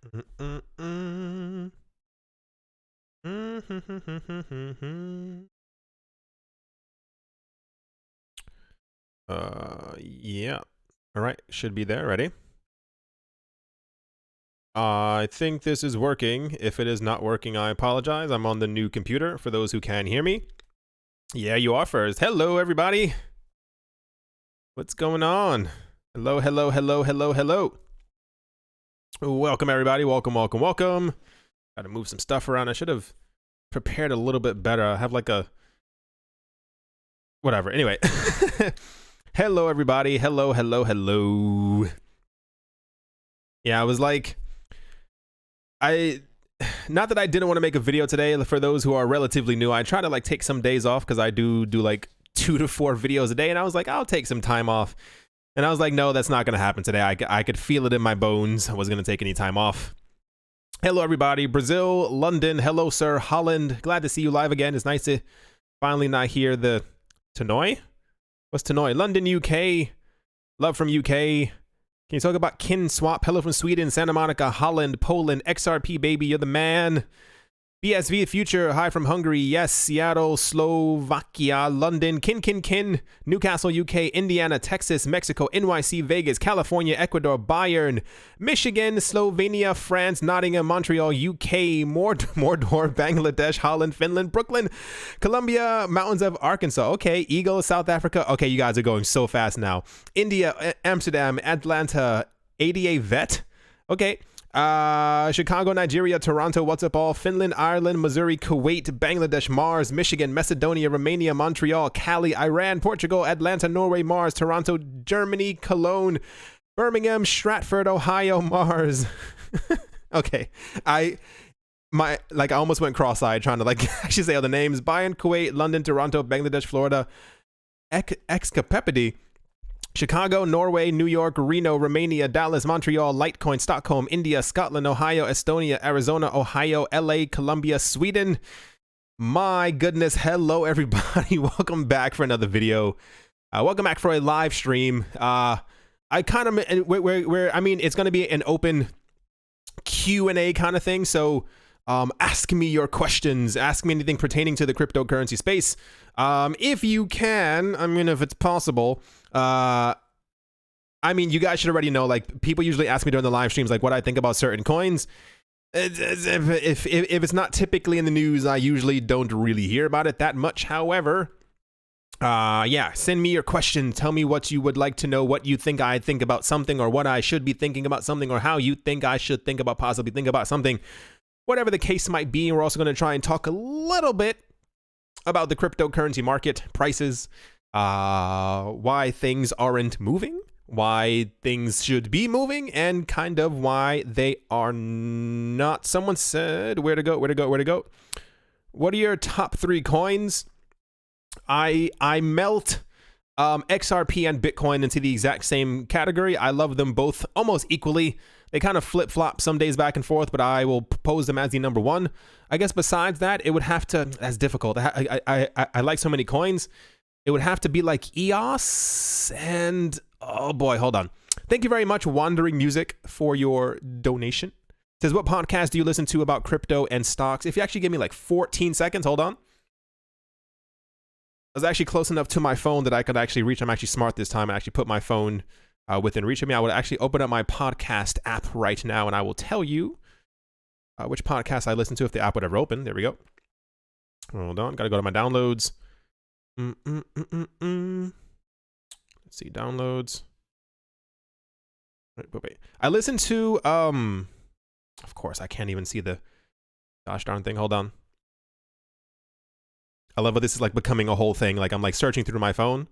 Yeah. All right, should be there. Ready? I think this is working. If it is not working, I apologize. I'm on the new computer for those who can hear me. Yeah, you are first. Hello, everybody. What's going on? Hello, hello, hello, hello, hello. Welcome, everybody. Welcome, welcome, welcome. Got to move some stuff around. I should have prepared a little bit better. I have like a... whatever. Anyway. Hello, everybody. Hello, hello, hello. Yeah, I was like... not that I didn't want to make a video today. For those who are relatively new, I try to like take some days off because I do like 2 to 4 videos a day, and I was like, I'll take some time off. And I was like, no, that's not going to happen today. I could feel it in my bones. I wasn't going to take any time off. Hello, everybody. Brazil, London. Hello, sir. Holland. Glad to see you live again. It's nice to finally not hear the Tannoy. What's Tannoy? London, UK. Love from UK. Can you talk about Kin Swap? Hello from Sweden, Santa Monica, Holland, Poland, XRP, baby. You're the man. BSV Future, hi from Hungary, yes, Seattle, Slovakia, London, Kin, Newcastle, UK, Indiana, Texas, Mexico, NYC, Vegas, California, Ecuador, Bayern, Michigan, Slovenia, France, Nottingham, Montreal, UK, Mordor, Bangladesh, Holland, Finland, Brooklyn, Colombia, Mountains of Arkansas, okay, Eagle, South Africa, okay, you guys are going so fast now, India, Amsterdam, Atlanta, ADA Vet, okay, Chicago, Nigeria, Toronto, what's up all, Finland, Ireland, Missouri, Kuwait, Bangladesh, Mars, Michigan, Macedonia, Romania, Montreal, Cali, Iran, Portugal, Atlanta, Norway, Mars, Toronto, Germany, Cologne, Birmingham, Stratford, Ohio, Mars. Okay, I almost went cross-eyed trying to like actually say all the names. Bayern, Kuwait, London, Toronto, Bangladesh, Florida, Excapepedy, Chicago, Norway, New York, Reno, Romania, Dallas, Montreal, Litecoin, Stockholm, India, Scotland, Ohio, Estonia, Arizona, Ohio, LA, Colombia, Sweden. My goodness, hello everybody. Welcome back for another video. Welcome back for a live stream. I kind of, I mean, it's going to be an open Q&A kind of thing. So ask me your questions. Ask me anything pertaining to the cryptocurrency space. If you can, I mean, if it's possible. I mean, you guys should already know, like, people usually ask me during the live streams, like, what I think about certain coins. If it's not typically in the news, I usually don't really hear about it that much. However, yeah, send me your questions. Tell me what you would like to know, what you think I think about something, or what I should be thinking about something, or how you think I should think about, possibly think about something. Whatever the case might be, we're also going to try and talk a little bit about the cryptocurrency market, prices, why things aren't moving, why things should be moving, and kind of why they are not. Someone said, where to go? What are your top 3 coins? I melt XRP and Bitcoin into the exact same category. I love them both almost equally. They kind of flip-flop some days back and forth, but I will pose them as the number 1. I guess besides that, it would have to... that's difficult. I like so many coins. It would have to be like EOS and... oh boy, hold on. Thank you very much, Wandering Music, for your donation. It says, what podcast do you listen to about crypto and stocks? If you actually give me like 14 seconds, hold on. I was actually close enough to my phone that I could actually reach. I'm actually smart this time. I actually put my phone within reach of me. I would actually open up my podcast app right now, and I will tell you which podcast I listen to if the app would ever open. There we go. Hold on. Got to go to my downloads. Let's see, downloads. Wait. I listen to, of course, I can't even see the gosh darn thing. Hold on. I love how this is like becoming a whole thing. Like I'm like searching through my phone.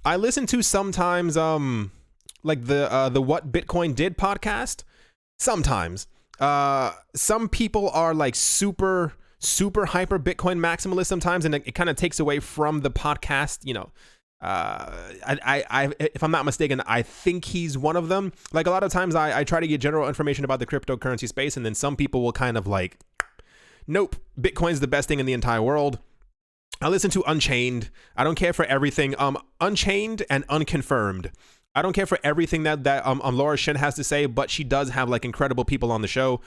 I listen to sometimes like the What Bitcoin Did podcast. Sometimes. Some people are like super hyper Bitcoin maximalist sometimes, and it kind of takes away from the podcast, you know. If I'm not mistaken, I think he's one of them. Like a lot of times I try to get general information about the cryptocurrency space, and then some people will kind of like, nope, Bitcoin's the best thing in the entire world. I listen to Unchained. I don't care for everything. Unchained and Unconfirmed. I don't care for everything that Laura Shin has to say, but she does have like incredible people on the show.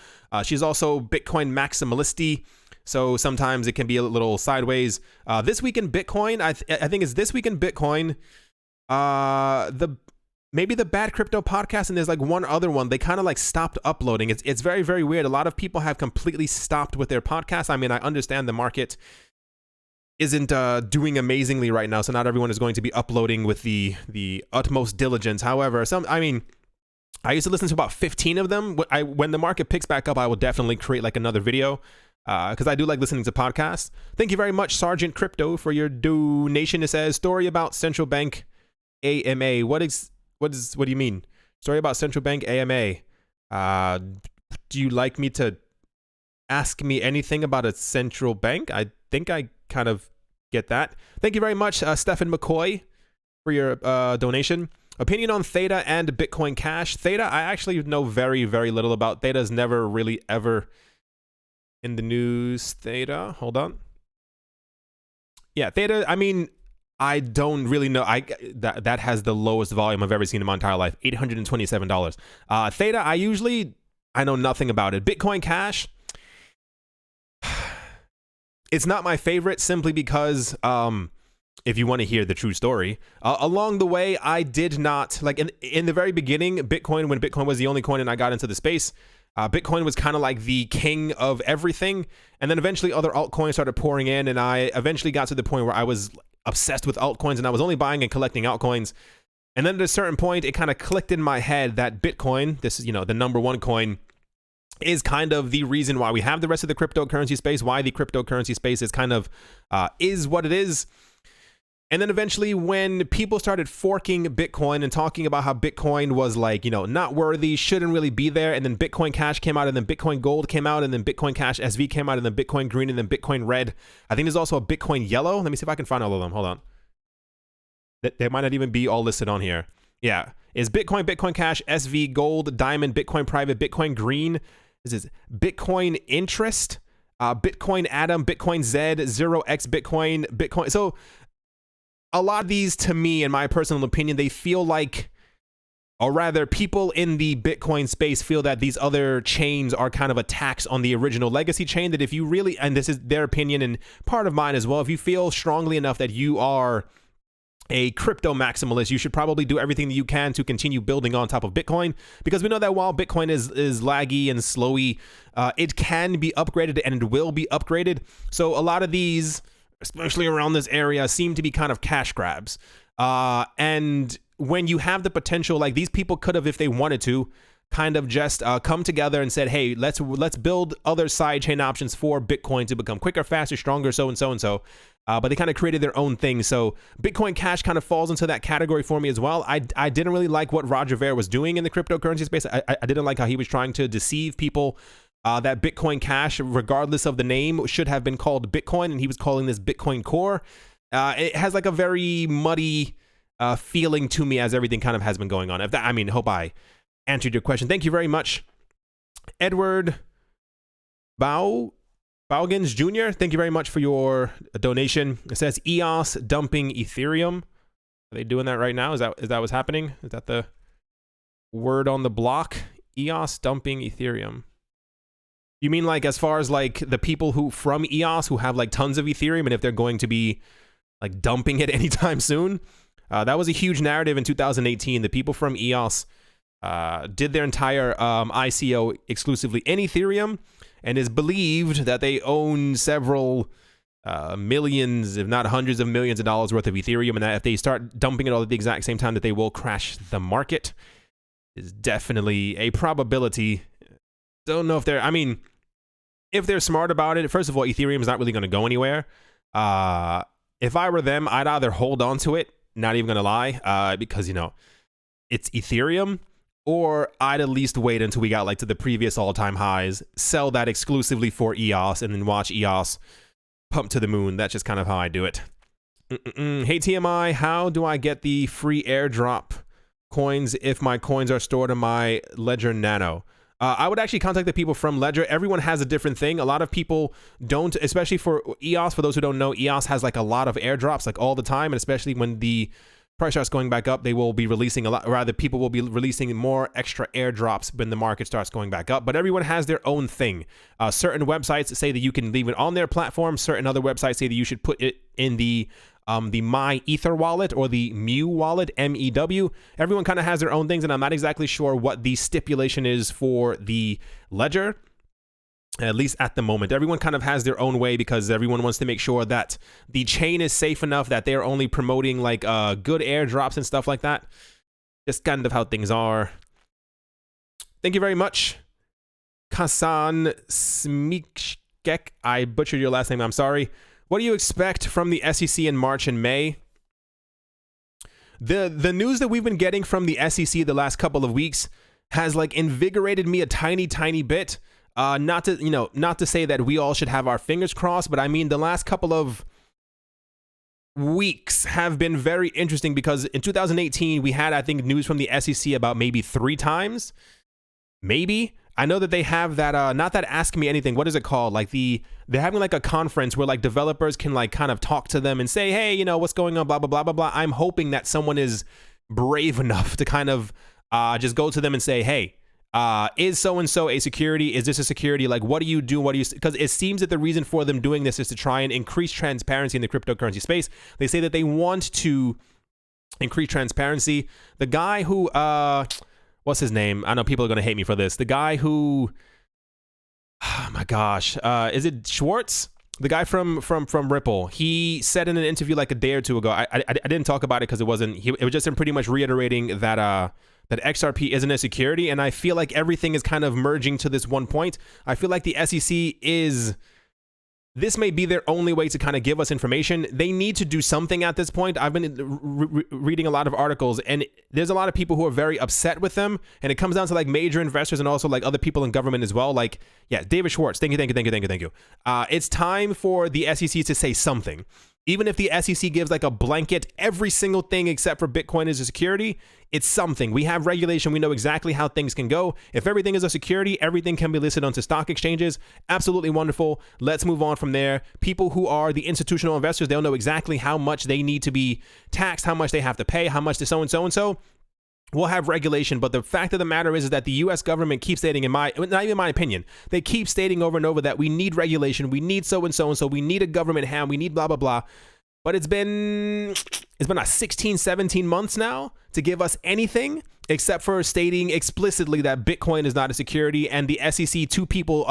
She's also Bitcoin maximalist, so sometimes it can be a little sideways. This week in Bitcoin, I think it's This Week in Bitcoin. Maybe the Bad Crypto podcast, and there's like one other one. They kind of like stopped uploading. It's very, very weird. A lot of people have completely stopped with their podcasts. I mean, I understand the market isn't doing amazingly right now, so not everyone is going to be uploading with the utmost diligence. However, I used to listen to about 15 of them. When the market picks back up, I will definitely create like another video, because I do like listening to podcasts. Thank you very much, Sergeant Crypto, for your donation. It says, story about central bank AMA. What do you mean? Story about central bank AMA. Do you like me to ask me anything about a central bank? I think I kind of get that. Thank you very much, Stephen McCoy, for your donation. Opinion on Theta and Bitcoin Cash. Theta, I actually know very, very little about. Theta's never really ever in the news. Theta, hold on. Yeah, Theta, I mean, I don't really know. That has the lowest volume I've ever seen in my entire life. $827. Theta, I know nothing about it. Bitcoin Cash, it's not my favorite, simply because if you want to hear the true story, along the way, I did not, like in the very beginning, when Bitcoin was the only coin and I got into the space, Bitcoin was kind of like the king of everything. And then eventually other altcoins started pouring in, and I eventually got to the point where I was obsessed with altcoins, and I was only buying and collecting altcoins. And then at a certain point, it kind of clicked in my head that Bitcoin, this is, the number one coin, is kind of the reason why we have the rest of the cryptocurrency space, why the cryptocurrency space is kind of is what it is. And then eventually, when people started forking Bitcoin and talking about how Bitcoin was like, not worthy, shouldn't really be there, and then Bitcoin Cash came out, and then Bitcoin Gold came out, and then Bitcoin Cash SV came out, and then Bitcoin Green, and then Bitcoin Red. I think there's also a Bitcoin Yellow. Let me see if I can find all of them. Hold on. They might not even be all listed on here. Yeah. Is Bitcoin, Bitcoin Cash, SV, Gold, Diamond, Bitcoin Private, Bitcoin Green. This is Bitcoin Interest, Bitcoin Atom, Bitcoin Z, 0x Bitcoin, Bitcoin. So a lot of these, to me, in my personal opinion, they feel like, or rather people in the Bitcoin space feel that these other chains are kind of a tax on the original legacy chain, that if you really, and this is their opinion and part of mine as well, if you feel strongly enough that you are a crypto maximalist, you should probably do everything that you can to continue building on top of Bitcoin, because we know that while Bitcoin is laggy and slowy, it can be upgraded and it will be upgraded. So a lot of these, especially around this area, seem to be kind of cash grabs. And when you have the potential, like these people could have, if they wanted to, kind of just come together and said, hey, let's build other sidechain options for Bitcoin to become quicker, faster, stronger, so and so and so. But they kind of created their own thing. So Bitcoin Cash kind of falls into that category for me as well. I didn't really like what Roger Ver was doing in the cryptocurrency space. I didn't like how he was trying to deceive people that Bitcoin Cash, regardless of the name, should have been called Bitcoin, and he was calling this Bitcoin Core. It has like a very muddy feeling to me as everything kind of has been going on. Hope I answered your question. Thank you very much, Edward Baugans Jr. Thank you very much for your donation. It says EOS dumping Ethereum. Are they doing that right now? Is that what's happening? Is that the word on the block? EOS dumping Ethereum. You mean like as far as like the people who from EOS who have like tons of Ethereum, and if they're going to be like dumping it anytime soon? That was a huge narrative in 2018. The people from EOS did their entire ICO exclusively in Ethereum, and is believed that they own several millions, if not hundreds of millions of dollars worth of Ethereum, and that if they start dumping it all at the exact same time, that they will crash the market. Is definitely a probability. Don't know if if they're smart about it. First of all, Ethereum is not really going to go anywhere. If I were them, I'd either hold on to it, not even going to lie, because, it's Ethereum, or I'd at least wait until we got like to the previous all-time highs, sell that exclusively for EOS, and then watch EOS pump to the moon. That's just kind of how I do it. Hey, TMI, how do I get the free airdrop coins if my coins are stored in my Ledger Nano? I would actually contact the people from Ledger. Everyone has a different thing. A lot of people don't, especially for EOS. For those who don't know, EOS has like a lot of airdrops like all the time, and especially when the price starts going back up, they will be releasing a lot, or rather people will be releasing more extra airdrops when the market starts going back up. But everyone has their own thing. Certain websites say that you can leave it on their platform. Certain other websites say that you should put it in the My Ether wallet or the Mew wallet, MEW. Everyone kind of has their own things, and I'm not exactly sure what the stipulation is for the ledger. At least at the moment, everyone kind of has their own way because everyone wants to make sure that the chain is safe enough that they're only promoting like good airdrops and stuff like that. Just kind of how things are. Thank you very much, Kasan Smikek. I butchered your last name. I'm sorry. What do you expect from the SEC in March and May? The news that we've been getting from the SEC the last couple of weeks has like invigorated me a tiny bit. Not to say that we all should have our fingers crossed, but I mean, the last couple of weeks have been very interesting because in 2018, we had, I think, news from the SEC about maybe 3 times. Maybe. I know that they have that, not that Ask Me Anything, what is it called? Like they're having like a conference where like developers can like kind of talk to them and say, hey, you know, what's going on, blah, blah, blah, blah, blah. I'm hoping that someone is brave enough to kind of just go to them and say, hey, is so-and-so a security? Is this a security? Like, what do you do? Because it seems that the reason for them doing this is to try and increase transparency in the cryptocurrency space. They say that they want to increase transparency. The guy who, what's his name? I know people are going to hate me for this. The guy who, oh my gosh, is it Schwartz? The guy from Ripple, he said in an interview like a day or two ago, I didn't talk about it because it was just him pretty much reiterating that that XRP isn't a security, and I feel like everything is kind of merging to this one point. I feel like the SEC this may be their only way to kind of give us information. They need to do something at this point. I've been reading a lot of articles, and there's a lot of people who are very upset with them, and it comes down to like major investors and also like other people in government as well. Like, yeah, David Schwartz, thank you. It's time for the SEC to say something. Even if the SEC gives like a blanket, every single thing except for Bitcoin is a security, it's something. We have regulation. We know exactly how things can go. If everything is a security, everything can be listed onto stock exchanges. Absolutely wonderful. Let's move on from there. People who are the institutional investors, they'll know exactly how much they need to be taxed, how much they have to pay, how much to so-and-so. We'll have regulation, but the fact of the matter is that the U.S. government keeps stating, not even my opinion, they keep stating over and over that we need regulation, we need so-and-so, we need a government hand, we need blah, blah, blah. But it's been 16, 17 months now to give us anything except for stating explicitly that Bitcoin is not a security, and the SEC, 2 people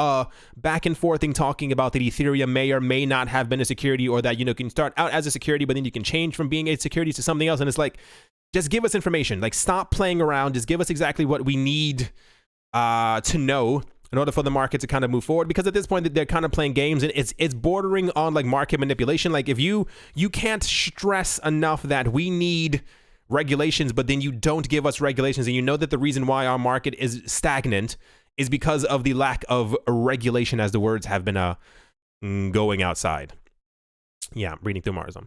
back and forthing talking about that Ethereum may or may not have been a security, or that, you know, can start out as a security, but then you can change from being a security to something else. And it's like, just give us information. Like, stop playing around. Just give us exactly what we need to know in order for the market to kind of move forward. Because at this point, they're kind of playing games, and it's bordering on like market manipulation. Like, if you can't stress enough that we need regulations, but then you don't give us regulations, and you know that the reason why our market is stagnant is because of the lack of regulation, as the words have been going outside. Yeah, I'm reading through Marzum.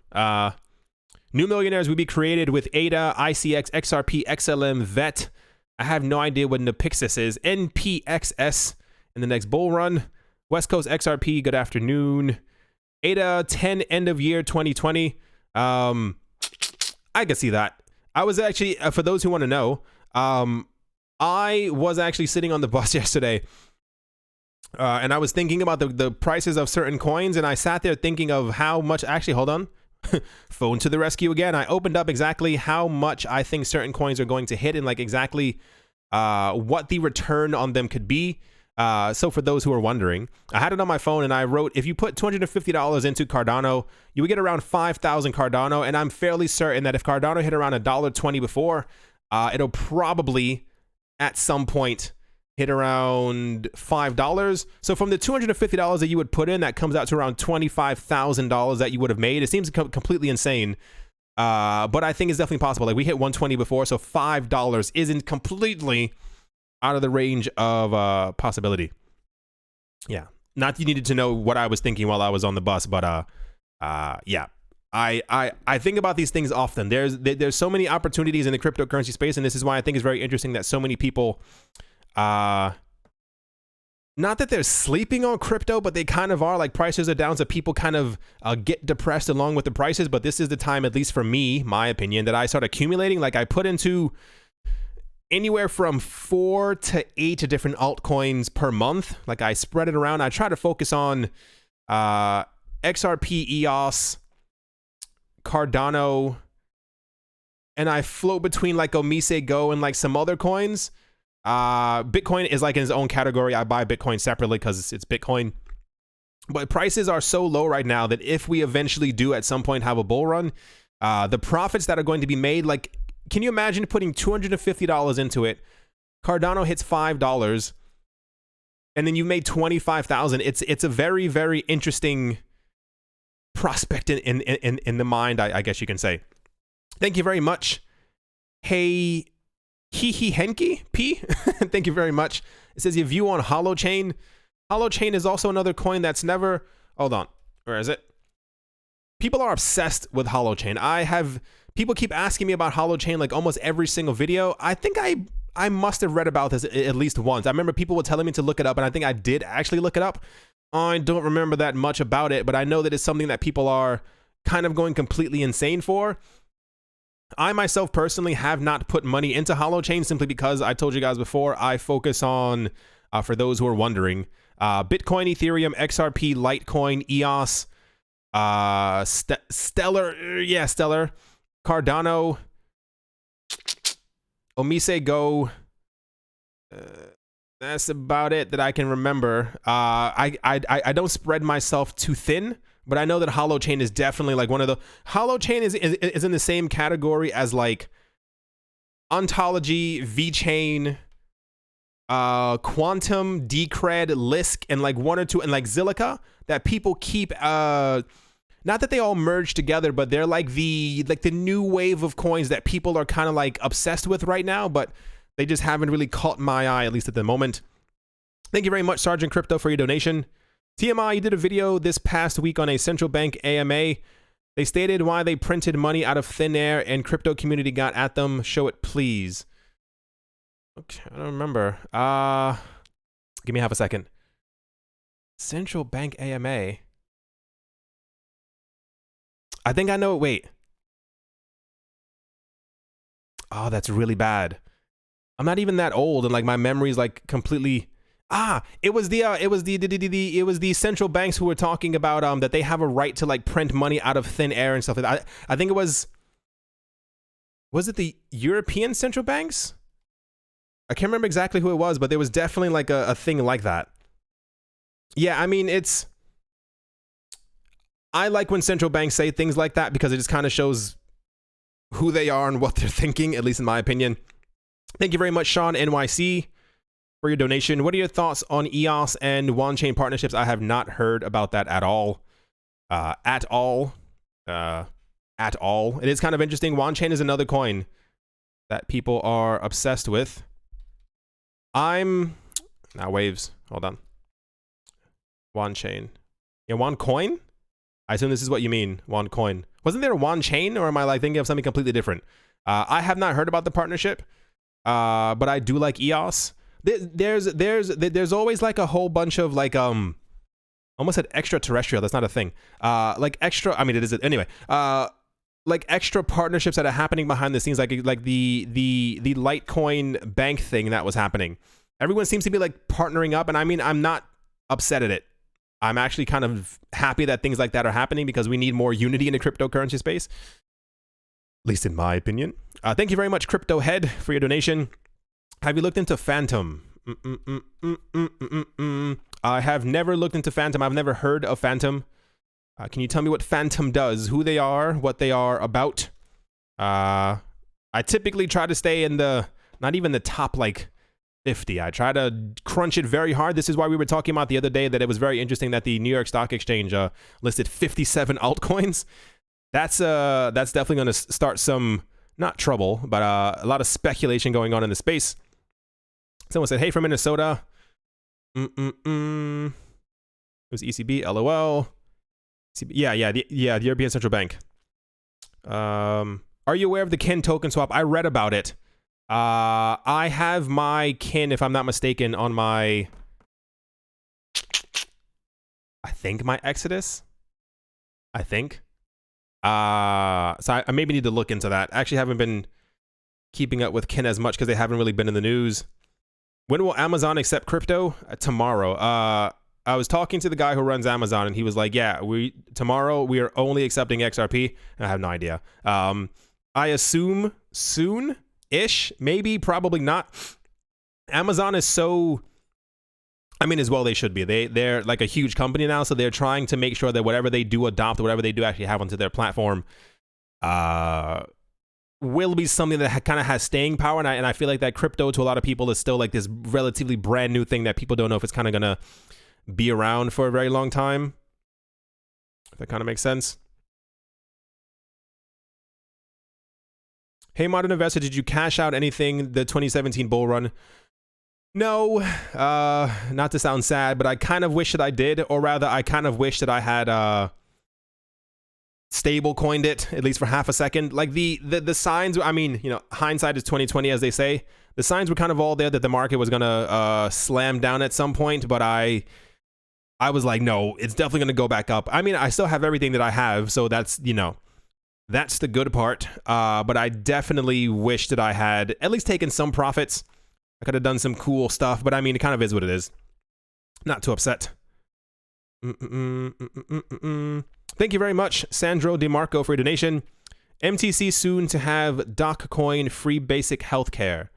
New millionaires will be created with ADA, ICX, XRP, XLM, VET. I have no idea what Npixis is. NPXS in the next bull run. West Coast XRP, good afternoon. ADA 10 end of year 2020. I can see that. I was actually, for those who want to know, I was actually sitting on the bus yesterday, and I was thinking about the prices of certain coins, and I sat there thinking of how much, actually, hold on. Phone to the rescue again. I opened up exactly how much I think certain coins are going to hit, and like exactly what the return on them could be. So for those who are wondering, I had it on my phone, and I wrote, if you put $250 into Cardano, you would get around 5,000 Cardano. And I'm fairly certain that if Cardano hit around $1.20 before, it'll probably at some point hit around $5. So from the $250 that you would put in, that comes out to around $25,000 that you would have made. It seems completely insane, but I think it's definitely possible. Like, we hit 120 before, so $5 isn't completely out of the range of possibility. Yeah, not that you needed to know what I was thinking while I was on the bus, but yeah. I think about these things often. There's so many opportunities in the cryptocurrency space, and this is why I think it's very interesting that so many people not that they're sleeping on crypto, but they kind of are. Like, prices are down, so people kind of get depressed along with the prices. But this is the time, at least for me, my opinion, that I start accumulating. Like, I put into anywhere from 4 to 8 different altcoins per month. Like, I spread it around. I try to focus on XRP, EOS, Cardano, and I float between like Omise Go and like some other coins. Bitcoin is like in its own category. I buy Bitcoin separately because it's Bitcoin. But prices are so low right now that if we eventually do at some point have a bull run, the profits that are going to be made, like, can you imagine putting $250 into it? Cardano hits $5, and then you made $25,000. It's a very, very interesting prospect in the mind, I guess you can say. Thank you very much. Hey, Henki P. Thank you very much. It says your view on Holochain. Holochain is also another coin that's never. Hold on, where is it? People are obsessed with Holochain. People keep asking me about Holochain like almost every single video. I think I must have read about this at least once. I remember people were telling me to look it up, and I think I did actually look it up. I don't remember that much about it, but I know that it's something that people are kind of going completely insane for. I myself personally have not put money into Holochain simply because I told you guys before, I focus on, for those who are wondering, Bitcoin, Ethereum, XRP, Litecoin, EOS, Stellar, Cardano, Omise Go. That's about it that I can remember. I don't spread myself too thin, but I know that Holochain is definitely like one of the. Holochain is in the same category as like Ontology, VeChain, Quantum, Decred, Lisk, and like one or two, and like Zilliqa, that people keep. Not that they all merge together, but they're like the new wave of coins that people are kind of like obsessed with right now, but they just haven't really caught my eye, at least at the moment. Thank you very much, Sergeant Crypto, for your donation. TMI, you did a video this past week on a central bank AMA. They stated why they printed money out of thin air and crypto community got at them. Show it, please. Okay, I don't remember. Give me half a second. Central bank AMA. I think I know it. Wait. Oh, that's really bad. I'm not even that old, and like my memory is like completely. It was the central banks who were talking about that they have a right to like print money out of thin air and stuff like that. I think it was it the European central banks? I can't remember exactly who it was, but there was definitely like a thing like that. Yeah, I mean, I like when central banks say things like that because it just kind of shows who they are and what they're thinking, at least in my opinion. Thank you very much, Sean NYC, for your donation. What are your thoughts on EOS and on-chain partnerships? I have not heard about that at all. At all. It is kind of interesting. On-chain is another coin that people are obsessed with. Now waves. Hold on. On-chain. Yeah, OneCoin? I assume this is what you mean, OneCoin. Wasn't there a OneChain, or am I like thinking of something completely different? I have not heard about the partnership. But I do like EOS. There's always like a whole bunch of like almost said extraterrestrial. That's not a thing. Like extra. I mean, it is anyway. Like extra partnerships that are happening behind the scenes, like the Litecoin bank thing that was happening. Everyone seems to be like partnering up, and I mean, I'm not upset at it. I'm actually kind of happy that things like that are happening because we need more unity in the cryptocurrency space. At least in my opinion. Thank you very much, Crypto Head, for your donation. Have you looked into Phantom? I have never looked into Phantom. I've never heard of Phantom. Can you tell me what Phantom does, who they are, what they are about? I typically try to stay in not even the top like 50. I try to crunch it very hard. This is why we were talking about the other day that it was very interesting that the New York Stock Exchange listed 57 altcoins. That's definitely going to start some, not trouble, but a lot of speculation going on in the space. Someone said, hey, from Minnesota. It was ECB, LOL. Yeah, the European Central Bank. Are you aware of the KIN token swap? I read about it. I have my KIN, if I'm not mistaken, on my think, my exodus. I think. So I maybe need to look into that. I actually haven't been keeping up with Kin as much because they haven't really been in the news. When will Amazon accept crypto? Tomorrow. I was talking to the guy who runs Amazon, and he was like, yeah, tomorrow we are only accepting XRP. I have no idea. I assume soon-ish, maybe, probably not. Amazon is so, I mean, as well they should be. They're like a huge company now, so they're trying to make sure that whatever they do adopt, whatever they do actually have onto their platform, will be something that kind of has staying power. And I feel like that crypto to a lot of people is still like this relatively brand new thing that people don't know if it's kind of going to be around for a very long time. If that kind of makes sense. Hey, Modern Investor, did you cash out anything the 2017 bull run? No, not to sound sad, but I kind of wish that I did, or rather, I kind of wish that I had stable coined it, at least for half a second. Like the signs, I mean, you know, hindsight is 20/20, as they say. The signs were kind of all there that the market was gonna slam down at some point, but I was like, no, it's definitely gonna go back up. I mean, I still have everything that I have, so that's, you know, that's the good part. But I definitely wish that I had at least taken some profits. I could have done some cool stuff, but I mean, it kind of is what it is. Not too upset. Thank you very much, Sandro DeMarco, for your donation. MTC soon to have Doccoin free basic healthcare.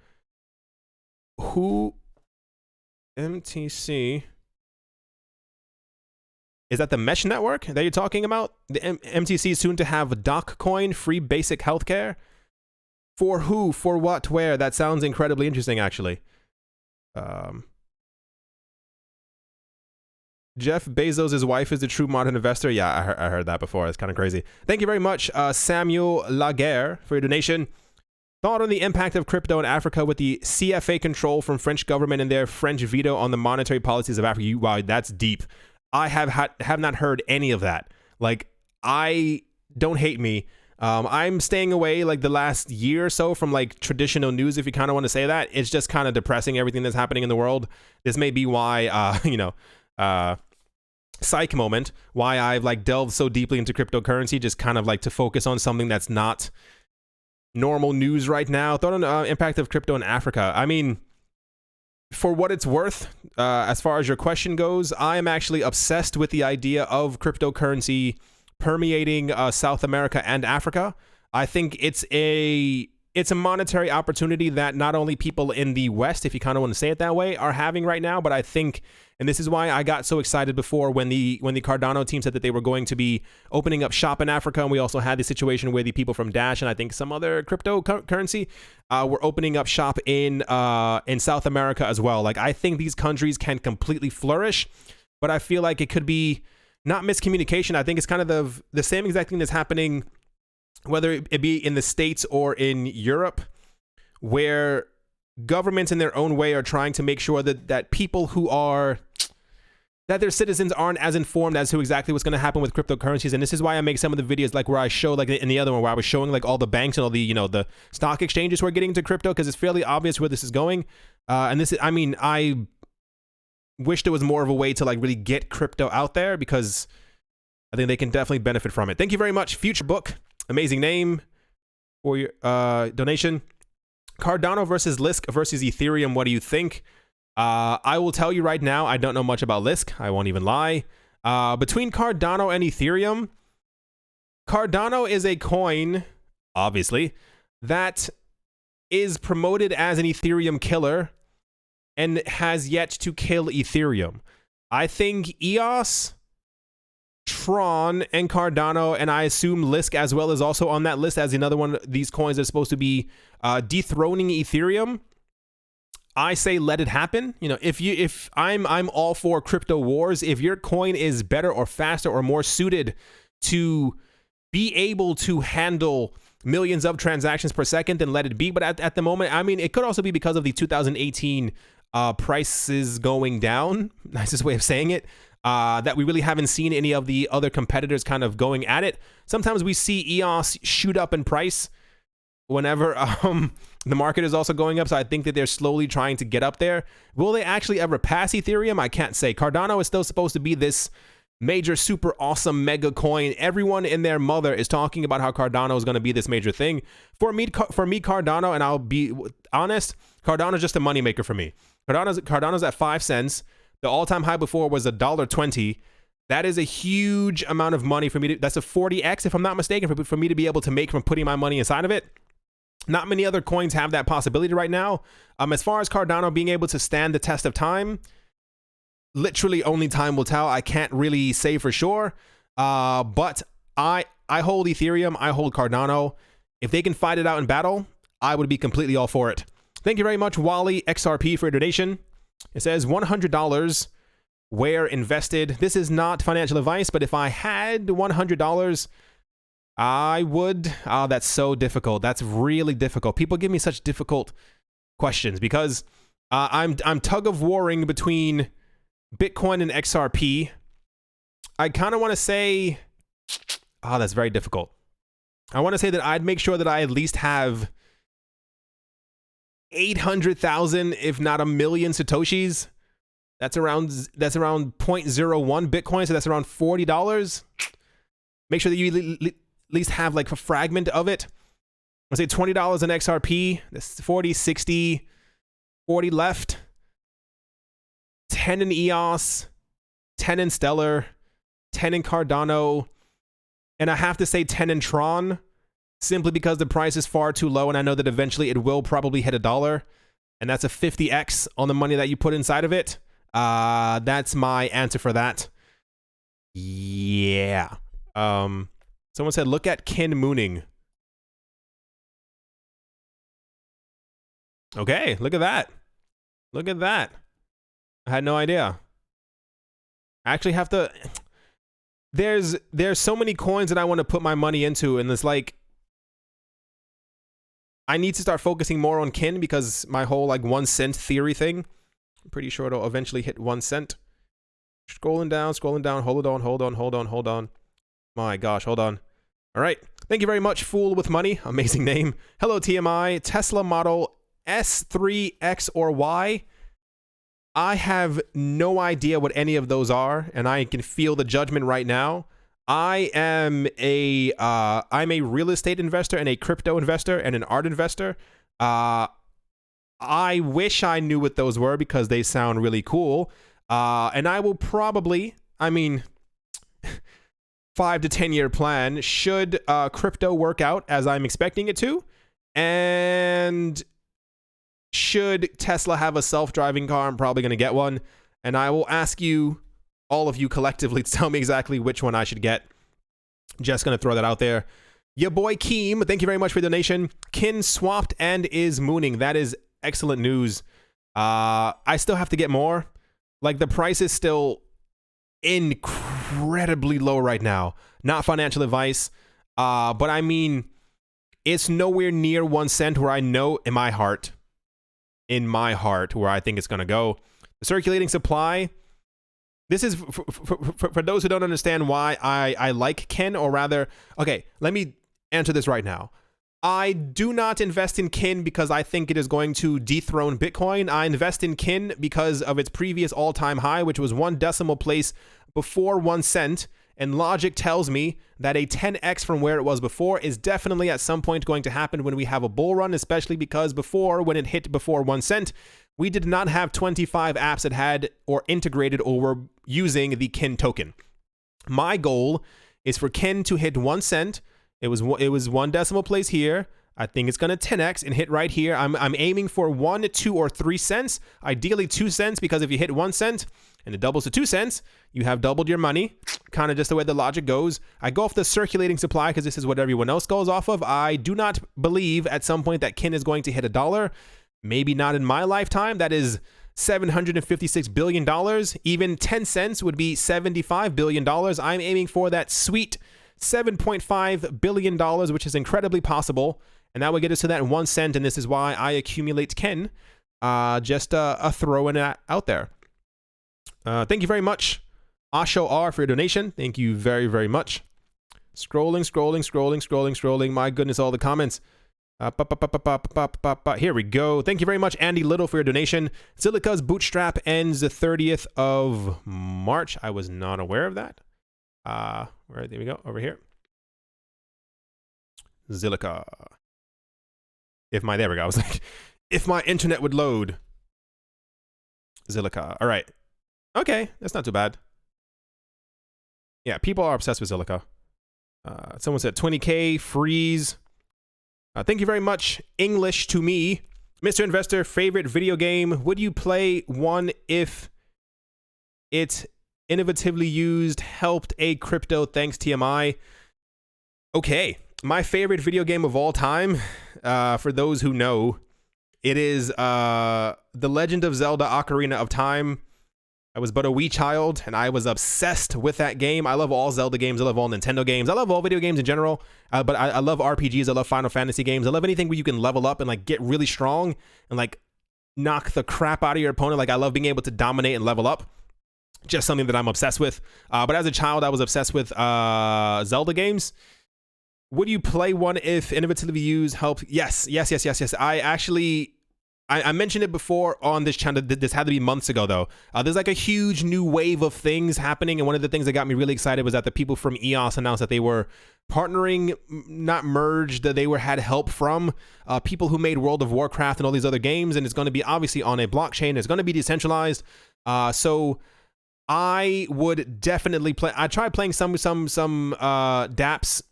Who? MTC? Is that the mesh network that you're talking about? The MTC soon to have Doccoin free basic healthcare? For who? For what? Where? That sounds incredibly interesting, actually. Jeff Bezos' wife is the true modern investor. Yeah, I heard that before. It's kind of crazy. Thank you very much, Samuel Laguerre, for your donation. Thought on the impact of crypto in Africa with the CFA control from French government and their French veto on the monetary policies of Africa. Wow, that's deep. I have not heard any of that. Like, don't hate me. I'm staying away like the last year or so from like traditional news, if you kind of want to say that. It's just kind of depressing, everything that's happening in the world. This may be why, you know, psych moment, why I've like delved so deeply into cryptocurrency, just kind of like to focus on something that's not normal news right now. Thought on the impact of crypto in Africa. I mean, for what it's worth, as far as your question goes, I am actually obsessed with the idea of cryptocurrency permeating South America and Africa. I think it's a monetary opportunity that not only people in the West, if you kind of want to say it that way, are having right now, but I think, and this is why I got so excited before when the Cardano team said that they were going to be opening up shop in Africa, and we also had the situation where the people from Dash and I think some other cryptocurrency were opening up shop in South America as well. Like, I think these countries can completely flourish, but I feel like it could be not miscommunication. I think it's kind of the same exact thing that's happening, whether it be in the States or in Europe, where governments in their own way are trying to make sure that people that their citizens aren't as informed as to exactly what's going to happen with cryptocurrencies. And this is why I make some of the videos like where I show, like in the other one, where I was showing like all the banks and all the, you know, the stock exchanges who are getting into crypto, because it's fairly obvious where this is going. And this is, I mean, I wish there was more of a way to like really get crypto out there, because I think they can definitely benefit from it. Thank you very much, Future Book. Amazing name for your donation. Cardano versus Lisk versus Ethereum. What do you think? I will tell you right now, I don't know much about Lisk. I won't even lie. Between Cardano and Ethereum, Cardano is a coin, obviously, that is promoted as an Ethereum killer and has yet to kill Ethereum. I think EOS, Tron, and Cardano, and I assume Lisk as well, is also on that list as another one of these coins that's supposed to be dethroning Ethereum. I say let it happen. You know, if I'm all for crypto wars. If your coin is better or faster or more suited to be able to handle millions of transactions per second, then let it be. But at the moment, I mean, it could also be because of the 2018 prices going down, nicest way of saying it, that we really haven't seen any of the other competitors kind of going at it. Sometimes we see EOS shoot up in price whenever the market is also going up, so I think that they're slowly trying to get up there. Will they actually ever pass Ethereum? I can't say. Cardano is still supposed to be this major super awesome mega coin. Everyone and their mother is talking about how Cardano is going to be this major thing. For me, Cardano, and I'll be honest, Cardano is just a moneymaker for me. Cardano's at 5 cents. The all-time high before was $1.20. That is a huge amount of money for me. That's a 40x, if I'm not mistaken, for me to be able to make from putting my money inside of it. Not many other coins have that possibility right now. As far as Cardano being able to stand the test of time, literally only time will tell. I can't really say for sure. But I hold Ethereum. I hold Cardano. If they can fight it out in battle, I would be completely all for it. Thank you very much, Wally XRP, for your donation. It says $100 where invested. This is not financial advice, but if I had $100, I would. Oh, that's so difficult. That's really difficult. People give me such difficult questions because I'm tug of warring between Bitcoin and XRP. I kind of want to say, oh, that's very difficult. I want to say that I'd make sure that I at least have 800,000, if not a million Satoshis. That's around 0.01 Bitcoin, so that's around $40. Make sure that you at least have like a fragment of it. I'll say $20 in XRP. That's 40, 60, 40 left. 10 in EOS, 10 in Stellar, 10 in Cardano, and I have to say 10 in Tron, simply because the price is far too low, and I know that eventually it will probably hit $1, and that's a 50x on the money that you put inside of it. That's my answer for that. Yeah. Someone said, look at Kin mooning. Okay, look at that. Look at that. I had no idea. I actually have to... There's so many coins that I want to put my money into, and it's like... I need to start focusing more on Kin because my whole like 1 cent theory thing, I'm pretty sure it'll eventually hit 1 cent. Scrolling down, hold on. My gosh, hold on. All right. Thank you very much, Fool with Money. Amazing name. Hello, TMI. Tesla Model S3, X, or Y. I have no idea what any of those are, and I can feel the judgment right now. I'm a real estate investor and a crypto investor and an art investor. I wish I knew what those were because they sound really cool. And I will probably, 5 to 10 year plan, should crypto work out as I'm expecting it to, and should Tesla have a self-driving car, I'm probably going to get one. And I will ask you, all of you collectively, to tell me exactly which one I should get. Just going to throw that out there. Your boy Keem, thank you very much for the donation. Kin swapped and is mooning. That is excellent news. I still have to get more. Like, the price is still incredibly low right now. Not financial advice. But I mean, it's nowhere near 1 cent where I know in my heart where I think it's going to go. The circulating supply, this is for those who don't understand why I like Kin, or rather, okay, let me answer this right now. I do not invest in Kin because I think it is going to dethrone Bitcoin. I invest in Kin because of its previous all-time high, which was 1 decimal place before 1 cent. And logic tells me that a 10x from where it was before is definitely at some point going to happen when we have a bull run, especially because before, when it hit before 1 cent, we did not have 25 apps that had or integrated or were using the Kin token. My goal is for Kin to hit 1 cent. It was 1 decimal place here. I think it's going to 10x and hit right here. I'm aiming for 1, 2, or 3 cents. Ideally 2 cents, because if you hit 1 cent and it doubles to 2 cents, you have doubled your money. Kind of just the way the logic goes. I go off the circulating supply because this is what everyone else goes off of. I do not believe at some point that Kin is going to hit $1. Maybe not in my lifetime. That is $756 billion. Even 10 cents would be $75 billion. I'm aiming for that sweet $7.5 billion, which is incredibly possible. And that would get us to that 1 cent. And this is why I accumulate Kin. Just throwing it out there. Thank you very much, Asho R, for your donation. Thank you very, very much. Scrolling. My goodness, all the comments. Here we go. Thank you very much, Andy Little, for your donation. Silica's bootstrap ends the 30th of March. I was not aware of that. Where, there we go, over here. Zilliqa. There we go. I was like, if my internet would load. Zilliqa. All right. Okay, that's not too bad. Yeah, people are obsessed with Zilliqa. Someone said 20K freeze. Thank you very much. English to me. Mr. Investor, favorite video game. Would you play one if it innovatively used, helped a crypto? Thanks, TMI. Okay. My favorite video game of all time, for those who know, it is The Legend of Zelda Ocarina of Time. I was but a wee child, and I was obsessed with that game. I love all Zelda games. I love all Nintendo games. I love all video games in general, but I love RPGs. I love Final Fantasy games. I love anything where you can level up and like get really strong and like knock the crap out of your opponent. Like I love being able to dominate and level up. Just something that I'm obsessed with. But as a child, I was obsessed with Zelda games. Would you play one if innovatively used helped? Yes. I mentioned it before on this channel. This had to be months ago, though. There's like a huge new wave of things happening, and one of the things that got me really excited was that the people from EOS announced that they were partnering, not merged, that they had help from people who made World of Warcraft and all these other games, and it's going to be obviously on a blockchain. It's going to be decentralized. So I would definitely play. I tried playing some dApps,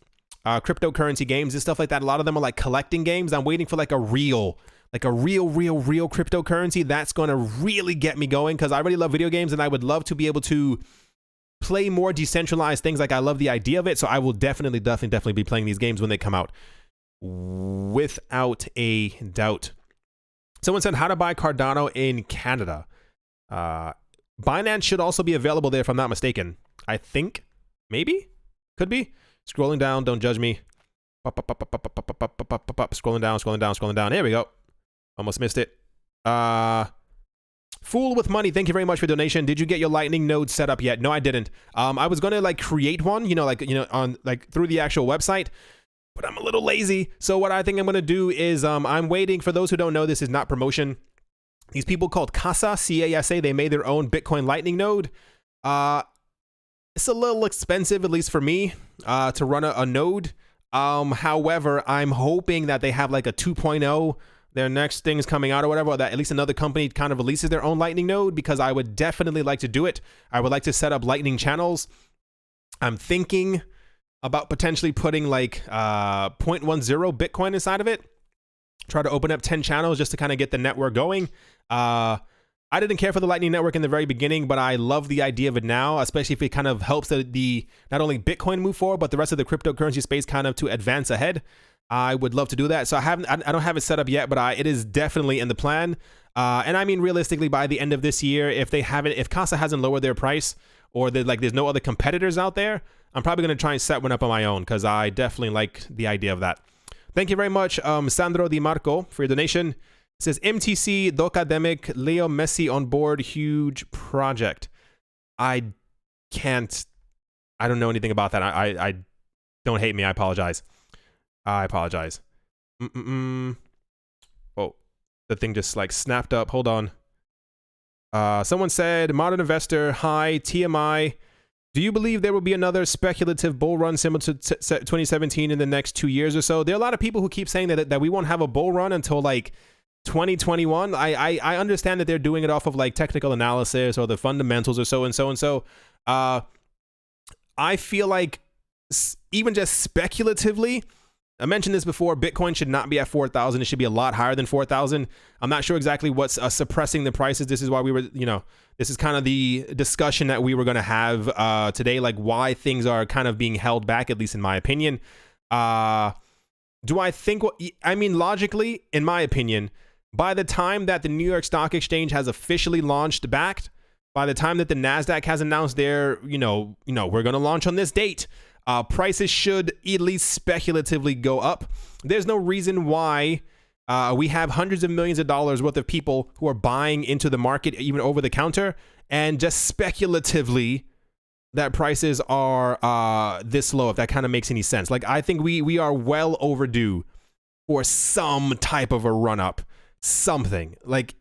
cryptocurrency games and stuff like that. A lot of them are like collecting games. I'm waiting for like a real cryptocurrency that's going to really get me going, because I really love video games and I would love to be able to play more decentralized things. Like I love the idea of it. So I will definitely be playing these games when they come out, without a doubt. Someone said how to buy Cardano in Canada. Binance should also be available there if I'm not mistaken. I think, maybe, could be. Scrolling down, don't judge me. Scrolling down. There we go. Almost missed it. Fool with money, thank you very much for donation. Did you get your Lightning node set up yet? No, I didn't. I was gonna like create one, on through the actual website, but I'm a little lazy. So what I think I'm gonna do is I'm waiting. For those who don't know, this is not promotion. These people called Casa, C-A-S-A, they made their own Bitcoin Lightning node. It's a little expensive, at least for me, to run a node. However, I'm hoping that they have like a 2.0, their next thing is coming out or whatever, or that at least another company kind of releases their own Lightning node, because I would definitely like to do it. I would like to set up Lightning channels. I'm thinking about potentially putting like 0.10 Bitcoin inside of it. Try to open up 10 channels just to kind of get the network going. I didn't care for the Lightning Network in the very beginning, but I love the idea of it now, especially if it kind of helps the not only Bitcoin move forward, but the rest of the cryptocurrency space kind of to advance ahead. I would love to do that. So I don't have it set up yet, but it is definitely in the plan. And I mean, realistically, by the end of this year, if Casa hasn't lowered their price, or there's no other competitors out there, I'm probably going to try and set one up on my own, because I definitely like the idea of that. Thank you very much, Sandro Di Marco, for your donation. It says MTC, Docademic, Leo Messi on board, huge project. I don't know anything about that. I don't hate me. I apologize. Oh, the thing just like snapped up. Hold on. Someone said, Modern Investor, hi, TMI. Do you believe there will be another speculative bull run similar to 2017 in the next 2 years or so? There are a lot of people who keep saying that we won't have a bull run until like 2021. I understand that they're doing it off of like technical analysis or the fundamentals or so and so and so. I feel like even just speculatively, I mentioned this before, Bitcoin should not be at 4,000. It should be a lot higher than 4,000. I'm not sure exactly what's suppressing the prices. This is why we were, this is kind of the discussion that we were going to have today, like why things are kind of being held back, at least in my opinion. Do I think, logically, in my opinion, by the time that the New York Stock Exchange has officially launched backed, by the time that the NASDAQ has announced their, we're going to launch on this date, prices should at least speculatively go up. There's no reason why we have hundreds of millions of dollars worth of people who are buying into the market, even over the counter, and just speculatively that prices are this low, if that kind of makes any sense. Like, I think we are well overdue for some type of a run-up, something, like,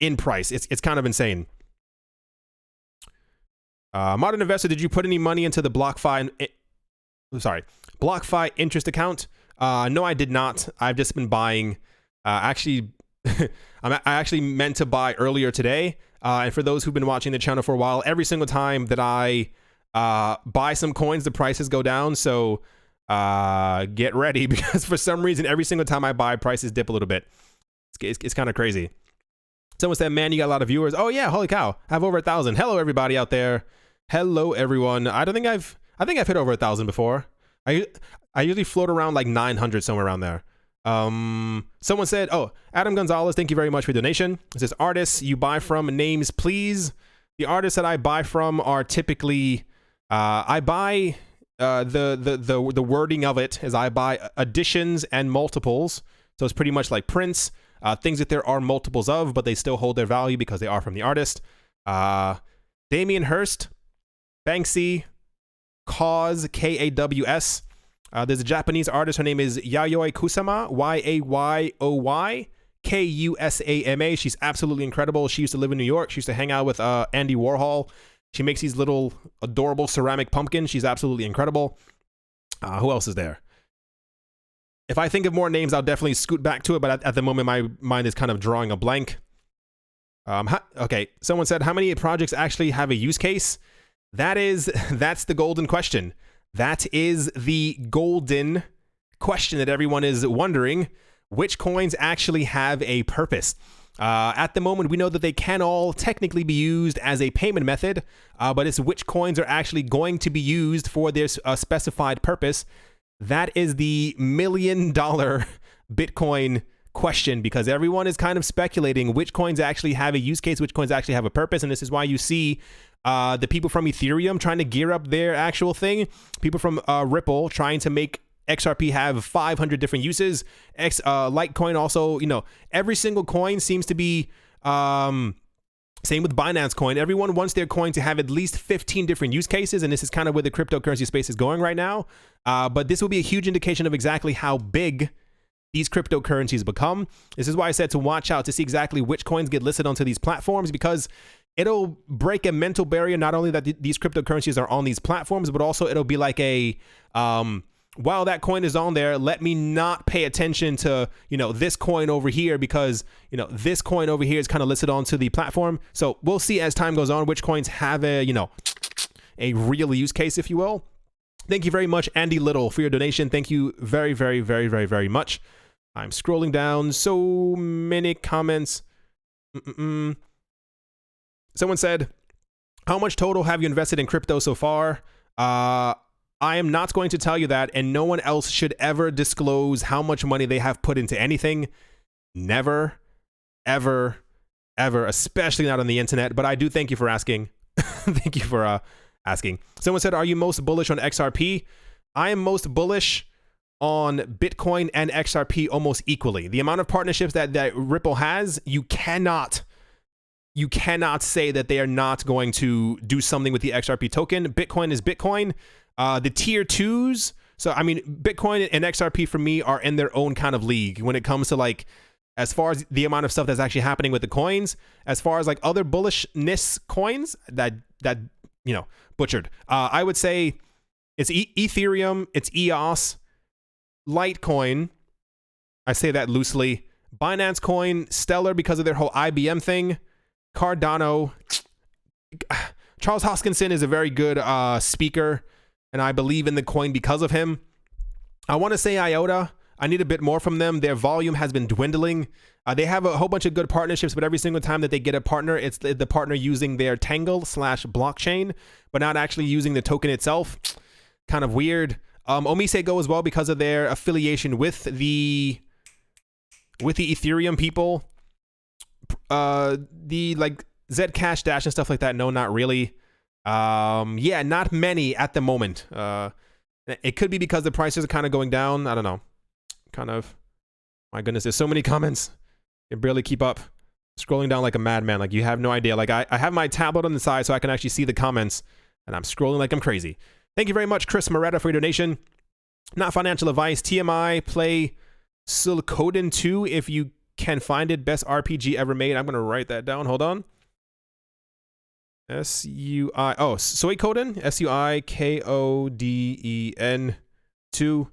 in price. It's kind of insane. Modern investor, did you put any money into the BlockFi interest account? No, I did not. I've just been buying. Actually, I actually meant to buy earlier today. And for those who've been watching the channel for a while, every single time that I buy some coins, the prices go down. So get ready, because for some reason, every single time I buy, prices dip a little bit. It's kind of crazy. Someone said, man, you got a lot of viewers. Oh yeah, holy cow. I have over 1,000. Hello, everybody out there. Hello, everyone. I think I've hit over 1,000 before. I usually float around like 900, somewhere around there. Someone said, oh, Adam Gonzalez, thank you very much for your donation. It says, artists you buy from, names, please. The artists that I buy from are typically, I buy, the wording of it is I buy additions and multiples. So it's pretty much like prints, things that there are multiples of, but they still hold their value because they are from the artist. Damien Hirst, Banksy, Kaws, Kaws. There's a Japanese artist. Her name is Yayoi Kusama, Yayoy Kusama. She's absolutely incredible. She used to live in New York. She used to hang out with Andy Warhol. She makes these little adorable ceramic pumpkins. She's absolutely incredible. Who else is there? If I think of more names, I'll definitely scoot back to it, but at the moment, my mind is kind of drawing a blank. Okay, someone said, how many projects actually have a use case? That's the golden question. That is the golden question that everyone is wondering. Which coins actually have a purpose? At the moment, we know that they can all technically be used as a payment method, but it's which coins are actually going to be used for their specified purpose. That is the $1 million Bitcoin question, because everyone is kind of speculating which coins actually have a use case, which coins actually have a purpose. And this is why you see the people from Ethereum trying to gear up their actual thing. People from Ripple trying to make XRP have 500 different uses. Litecoin also, every single coin seems to be, same with Binance coin. Everyone wants their coin to have at least 15 different use cases, and this is kind of where the cryptocurrency space is going right now. But this will be a huge indication of exactly how big these cryptocurrencies become. This is why I said to watch out to see exactly which coins get listed onto these platforms, because it'll break a mental barrier, not only that these cryptocurrencies are on these platforms, but also it'll be like a, while that coin is on there, let me not pay attention to, this coin over here, because, this coin over here is kind of listed onto the platform. So we'll see as time goes on which coins have a, a real use case, if you will. Thank you very much, Andy Little, for your donation. Thank you very, very, very, very, very much. I'm scrolling down. So many comments. Someone said, how much total have you invested in crypto so far? I am not going to tell you that, and no one else should ever disclose how much money they have put into anything. Never, ever, ever, especially not on the internet. But I do thank you for asking. Thank you for asking. Someone said, are you most bullish on XRP? I am most bullish on Bitcoin and XRP almost equally. The amount of partnerships that Ripple has, you cannot say that they are not going to do something with the XRP token. Bitcoin is Bitcoin. The tier twos, so I mean, Bitcoin and XRP for me are in their own kind of league when it comes to like, as far as the amount of stuff that's actually happening with the coins. As far as like other bullishness coins that butchered, I would say it's Ethereum, it's EOS, Litecoin, I say that loosely, Binance coin, Stellar because of their whole IBM thing, Cardano. Charles Hoskinson is a very good speaker, and I believe in the coin because of him. I want to say IOTA. I need a bit more from them. Their volume has been dwindling. They have a whole bunch of good partnerships, but every single time that they get a partner, it's the partner using their Tangle/blockchain, but not actually using the token itself. Kind of weird. Omise Go as well because of their affiliation with the Ethereum people. The like Zcash Dash and stuff like that. No, not really. Yeah, not many at the moment. It could be because the prices are kind of going down. I don't know. Kind of. My goodness, there's so many comments. I can barely keep up. Scrolling down like a madman. Like you have no idea. Like I have my tablet on the side so I can actually see the comments, and I'm scrolling like I'm crazy. Thank you very much, Chris Moretta, for your donation. Not financial advice. TMI, play Suikoden 2 if you can find it. Best RPG ever made. I'm going to write that down. Hold on. S-U-I, oh, Suikoden, S-U-I-K-O-D-E-N 2.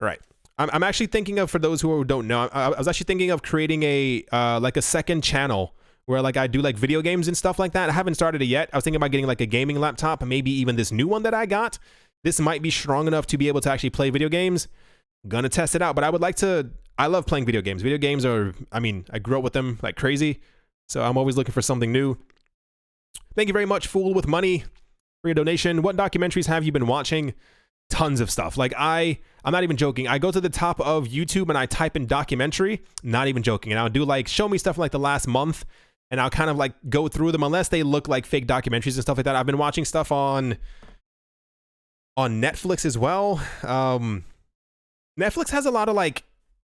Right. I'm actually thinking of, for those who don't know, I was actually thinking of creating a like a second channel where like I do like video games and stuff like that. I haven't started it yet. I was thinking about getting like a gaming laptop, maybe even this new one that I got. This might be strong enough to be able to actually play video games. Gonna test it out, but I would like to, I love playing video games. Video games are, I mean, I grew up with them like crazy, so I'm always looking for something new. Thank you very much, Fool with Money, for your donation. What documentaries have you been watching? Tons of stuff. Like I'm not even joking. I go to the top of YouTube and I type in documentary, not even joking. And I'll do like, show me stuff from like the last month, and I'll kind of like go through them unless they look like fake documentaries and stuff like that. I've been watching stuff on Netflix as well. Netflix has a lot of like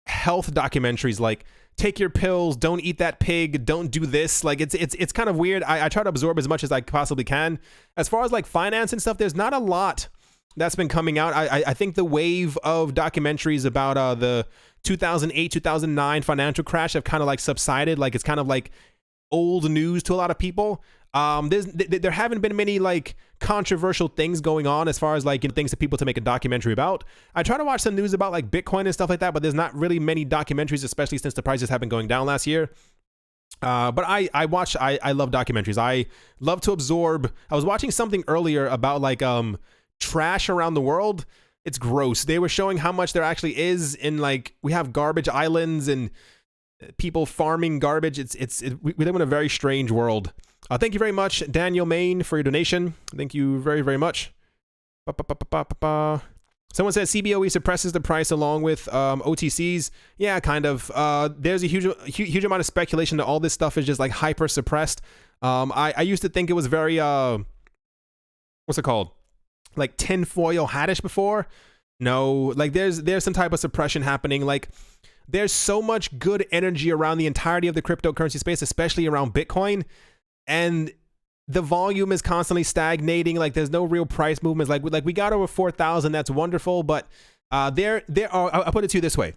health documentaries, like take your pills, don't eat that pig, don't do this. Like it's kind of weird. I try to absorb as much as I possibly can. As far as like finance and stuff, there's not a lot that's been coming out. I think the wave of documentaries about the 2008, 2009 financial crash have kind of like subsided. Like it's kind of like old news to a lot of people. There haven't been many like controversial things going on as far as like, you know, things to people to make a documentary about. I try to watch some news about like Bitcoin and stuff like that, but there's not really many documentaries, especially since the prices have been going down last year. But I love documentaries. I love to absorb. I was watching something earlier about like trash around the world. It's gross. They were showing how much there actually is in, like, we have garbage islands and people farming garbage. We live in a very strange world. Thank you very much, Daniel Main, for your donation. Thank you very, very much. Someone says CBOE suppresses the price along with OTCs. Yeah, kind of. There's a huge amount of speculation that all this stuff is just like hyper suppressed. I used to think it was very what's it called? Like tinfoil hattish before. No, like there's some type of suppression happening. Like there's so much good energy around the entirety of the cryptocurrency space, especially around Bitcoin. And the volume is constantly stagnating. Like there's no real price movements. Like we got over 4,000. That's wonderful. But there are, I'll put it to you this way.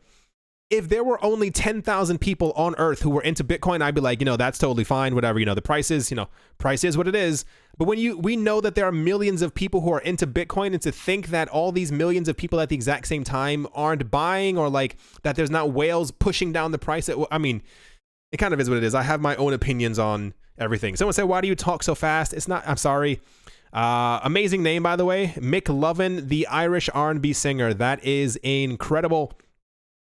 If there were only 10,000 people on earth who were into Bitcoin, I'd be like, you know, that's totally fine. Whatever, you know, the price is, price is what it is. But when we know that there are millions of people who are into Bitcoin, and to think that all these millions of people at the exact same time aren't buying, or like that there's not whales pushing down the price. I mean, it kind of is what it is. I have my own opinions on everything. Someone said, why do you talk so fast? It's not, I'm sorry. Amazing name, by the way. Mick Lovin, the Irish R&B singer. That is incredible.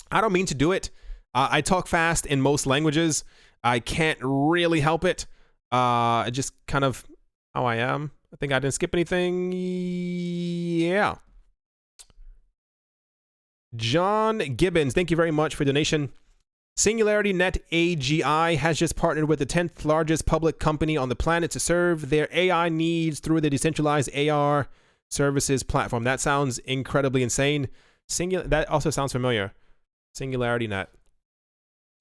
I don't mean to do it. I talk fast in most languages. I can't really help it. Just kind of how I am. I think I didn't skip anything. Yeah. John Gibbons, thank you very much for the donation. Singularity Net AGI has just partnered with the 10th largest public company on the planet to serve their AI needs through the decentralized AR services platform. That sounds incredibly insane. That also sounds familiar. Singularity Net.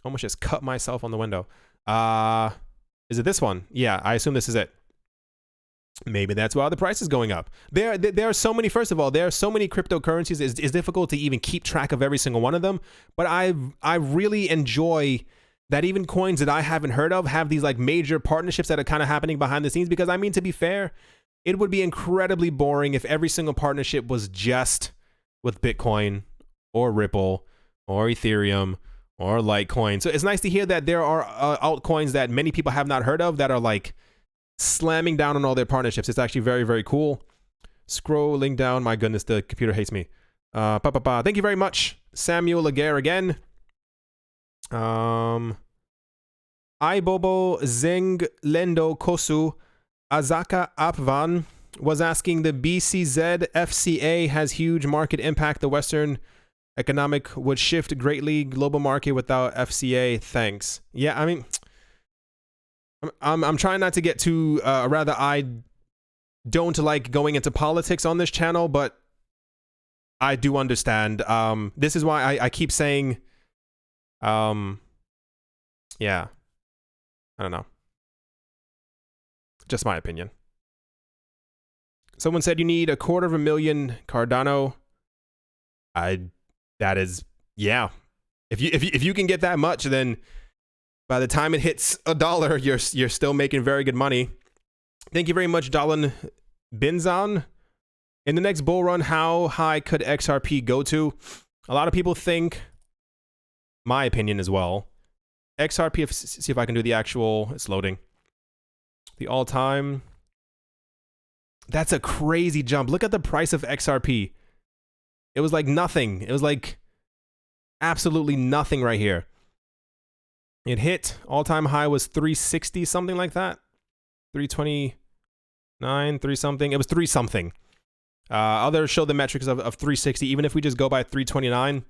Almost just cut myself on the window. Is it this one? Yeah, I assume this is it. Maybe that's why the price is going up. There are so many, first of all, there are so many cryptocurrencies. It's difficult to even keep track of every single one of them. But I really enjoy that even coins that I haven't heard of have these like major partnerships that are kind of happening behind the scenes. Because I mean, to be fair, it would be incredibly boring if every single partnership was just with Bitcoin or Ripple or Ethereum or Litecoin. So it's nice to hear that there are altcoins that many people have not heard of that are like slamming down on all their partnerships. It's actually very, very cool. Scrolling down, my goodness, the computer hates me. Thank you very much, Samuel Laguerre again. Ibobo Zeng Lendo Kosu Azaka Apvan was asking, the BCZ FCA has huge market impact. The Western economic would shift greatly. Global market without FCA. Thanks. Yeah, I mean, I'm trying not to get too, rather I don't like going into politics on this channel, but I do understand. This is why I keep saying, yeah, I don't know. Just my opinion. Someone said you need 250,000 Cardano. That is, yeah. If you can get that much, then by the time it hits $1, you're still making very good money. Thank you very much, Dalin Binzan. In the next bull run, how high could XRP go to? A lot of people think, my opinion as well, XRP, see if I can do the actual, it's loading. The all-time, that's a crazy jump. Look at the price of XRP. It was like nothing. It was like absolutely nothing right here. It hit, all-time high was 360, something like that. 329, 3 something. It was 3 something. Others show the metrics of 360, even if we just go by 329.